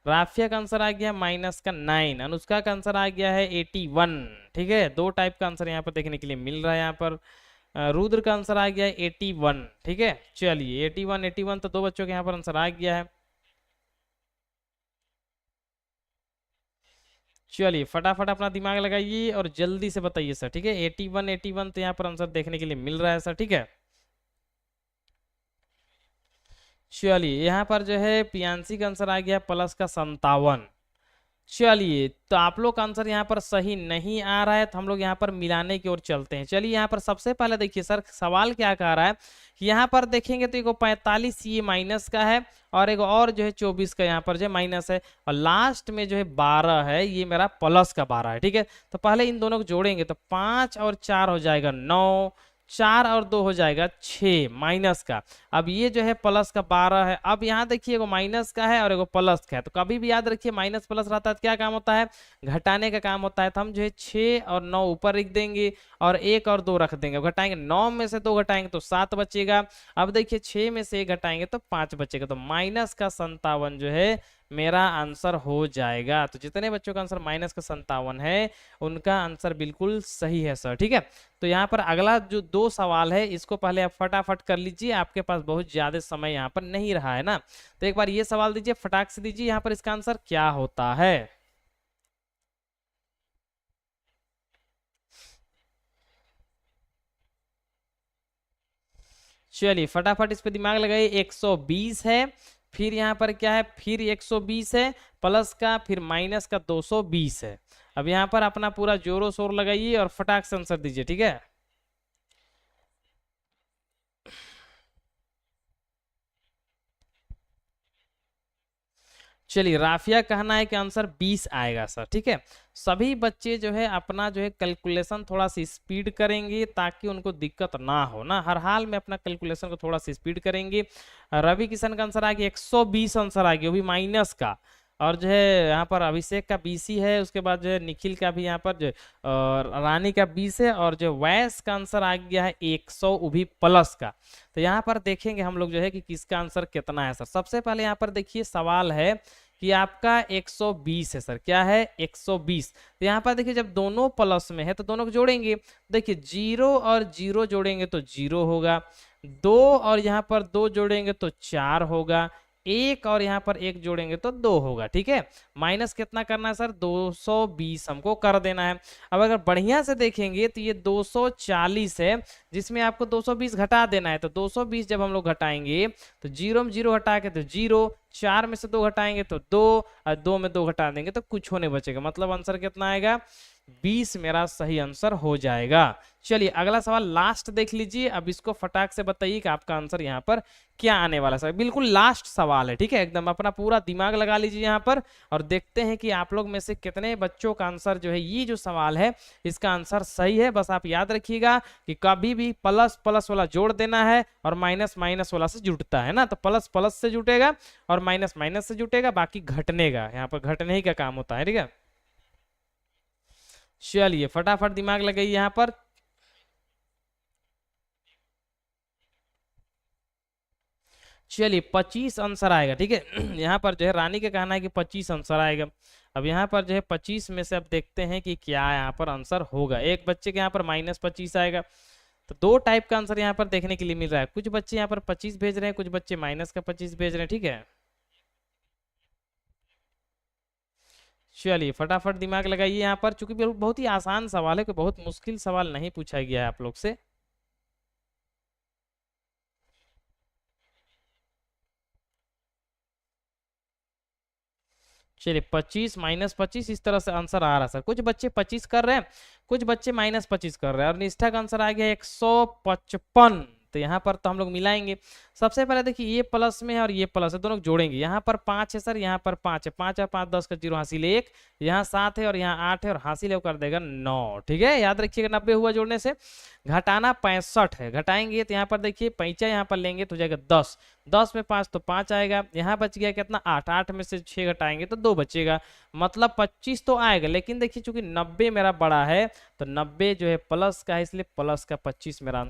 राफिया का आंसर आ गया माइनस का 9, अनुष्का का आंसर आ गया है 81, ठीक है। दो टाइप का आंसर यहाँ पर देखने के लिए मिल रहा है यहाँ पर। रुद्र का आंसर आ गया है 81, ठीक है। चलिए 81 81 तो दो बच्चों के यहाँ पर आंसर आ गया है। चलिए फटाफट अपना दिमाग लगाइए और जल्दी से बताइए सर, ठीक है। 81 81 तो यहाँ पर आंसर देखने के लिए मिल रहा है सर, ठीक है। चलिए यहाँ पर जो है पियांसी का आंसर आ गया प्लस का 57। चलिए तो आप लोग का आंसर यहाँ पर सही नहीं आ रहा है, तो हम लोग यहाँ पर मिलाने की ओर चलते हैं। चलिए यहाँ पर सबसे पहले देखिए सर सवाल क्या कह रहा है कि यहाँ पर देखेंगे तो एक 45 ये माइनस का है, और एक और जो है 24 का यहाँ पर जो माइनस है, और लास्ट में जो है 12 है, ये मेरा प्लस का 12 है, ठीक है। तो पहले इन दोनों को जोड़ेंगे तो 5 और 4 हो जाएगा 9, 4 और 2 हो जाएगा 6 माइनस का। अब ये जो है प्लस का 12 है। अब यहाँ देखिए एगो माइनस का है और एगो प्लस का है, तो कभी भी याद रखिए माइनस प्लस रहता है तो क्या काम होता है, घटाने का काम होता है। तो हम जो है 6 और 9 ऊपर रख देंगे और 1 और 2 रख देंगे, घटाएंगे 9 में से 2 घटाएंगे तो 7 बचेगा। अब देखिए 6 में से 1 घटाएंगे तो 5 बचेगा, तो माइनस का 57 जो है मेरा आंसर हो जाएगा। तो जितने बच्चों का आंसर माइनस का 57 है उनका आंसर बिल्कुल सही है सर, ठीक है। तो यहाँ पर अगला जो दो सवाल है इसको पहले आप फटाफट कर लीजिए, आपके पास बहुत ज्यादा समय यहाँ पर नहीं रहा है ना। तो एक बार ये सवाल दीजिए, फटाक से दीजिए, यहाँ पर इसका आंसर क्या होता है। चलिए फटाफट इस पे दिमाग लगाइए। 120 है, फिर यहाँ पर क्या है, फिर 120 है, प्लस का फिर माइनस का 220 है। अब यहाँ पर अपना पूरा जोरों शोर लगाइए और फटाक से आंसर दीजिए, ठीक है। चलिए राफिया कहना है कि आंसर 20 आएगा सर, ठीक है। सभी बच्चे जो है अपना जो है कैलकुलेशन थोड़ा सी स्पीड करेंगे ताकि उनको दिक्कत ना हो ना, हर हाल में अपना कैलकुलेशन को थोड़ा सी स्पीड करेंगे। रवि किशन का आंसर आ गया 120 आंसर आ गया, वो भी माइनस का। और जो है यहाँ पर अभिषेक का 20 ही है, उसके बाद जो है निखिल का भी यहाँ पर जो और रानी का 20 है, और जो वैस का आंसर आ गया है 100, वो भी प्लस का। तो यहाँ पर देखेंगे हम लोग जो है कि किसका आंसर कितना है सर। सबसे पहले यहाँ पर देखिए सवाल है कि आपका 120 है सर, क्या है 120। तो यहाँ पर देखिए जब दोनों प्लस में है तो दोनों को जोड़ेंगे, देखिए 0 और 0 जोड़ेंगे तो 0 होगा, 2 और यहाँ पर 2 जोड़ेंगे तो 4 होगा, 1 और यहाँ पर 1 जोड़ेंगे तो 2 होगा, ठीक है। माइनस कितना करना है सर, 220 हमको कर देना है। अब अगर बढ़िया से देखेंगे तो ये 240 है, जिसमें आपको 220 घटा देना है। तो 220 जब हम लोग घटाएंगे तो 0 में 0 हटा के तो 0, 4 में से 2 घटाएंगे तो 2, और 2 में 2 घटा देंगे तो कुछ होने बचेगा, मतलब आंसर कितना आएगा, 20 मेरा सही आंसर हो जाएगा। चलिए अगला सवाल लास्ट देख लीजिए, अब इसको फटाक से बताइए कि आपका आंसर यहाँ पर क्या आने वाला है। बिल्कुल लास्ट सवाल है, ठीक है, एकदम अपना पूरा दिमाग लगा लीजिए यहाँ पर, और देखते हैं कि आप लोग में से कितने बच्चों का आंसर जो है, ये जो सवाल है इसका आंसर सही है। बस आप याद रखिएगा कि कभी भी प्लस प्लस वाला जोड़ देना है और माइनस माइनस वाला से जुड़ता है ना, तो प्लस प्लस से जुटेगा और माइनस माइनस से जुटेगा, बाकी घटने का यहाँ पर घटने ही का काम होता है, ठीक है। चलिए फटाफट दिमाग लगाइए यहाँ पर। चलिए 25 आंसर आएगा, ठीक है। यहाँ पर जो है रानी का कहना है कि 25 आंसर आएगा। अब यहाँ पर जो है 25 में से अब देखते हैं कि क्या यहाँ पर आंसर होगा। एक बच्चे के यहाँ पर -25 आएगा। तो दो टाइप का आंसर यहाँ पर देखने के लिए मिल रहा है। कुछ बच्चे यहाँ पर 25 भेज रहे हैं, कुछ बच्चे -25 भेज रहे हैं, ठीक है। चलिए फटाफट दिमाग लगाइए यहाँ पर, चूंकि बहुत ही आसान सवाल है, कोई बहुत मुश्किल सवाल नहीं पूछा गया है आप लोग से। चलिए 25 -25 इस तरह से आंसर आ रहा है सर। कुछ बच्चे 25 कर रहे हैं, कुछ बच्चे -25 कर रहे हैं, और निष्ठा का आंसर आ गया 155। तो यहाँ पर तो हम लोग मिलाएंगे। सबसे पहले देखिए ये प्लस में है और ये प्लस है, दोनों को जोड़ेंगे। यहाँ पर 5 है सर, यहाँ पर 5 है, 5 और 5 10 का 0 हासिल 1, यहाँ 7 है और यहाँ 8 है और हासिल कर देगा 9, ठीक है। याद रखिएगा 90 हुआ जोड़ने से। घटाना 65 है, घटाएंगे तो यहाँ पर देखिए पैंचा यहाँ पर लेंगे तो जाएगा 10, 10 में 5 तो 5 आएगा। यहाँ बच गया कितना 8, 8 में से 6 घटाएंगे तो 2 बचेगा, मतलब 25 तो आएगा। लेकिन देखिए चूंकि 90 मेरा बड़ा है तो 90 जो है प्लस का है, इसलिए प्लस का 25 मेरा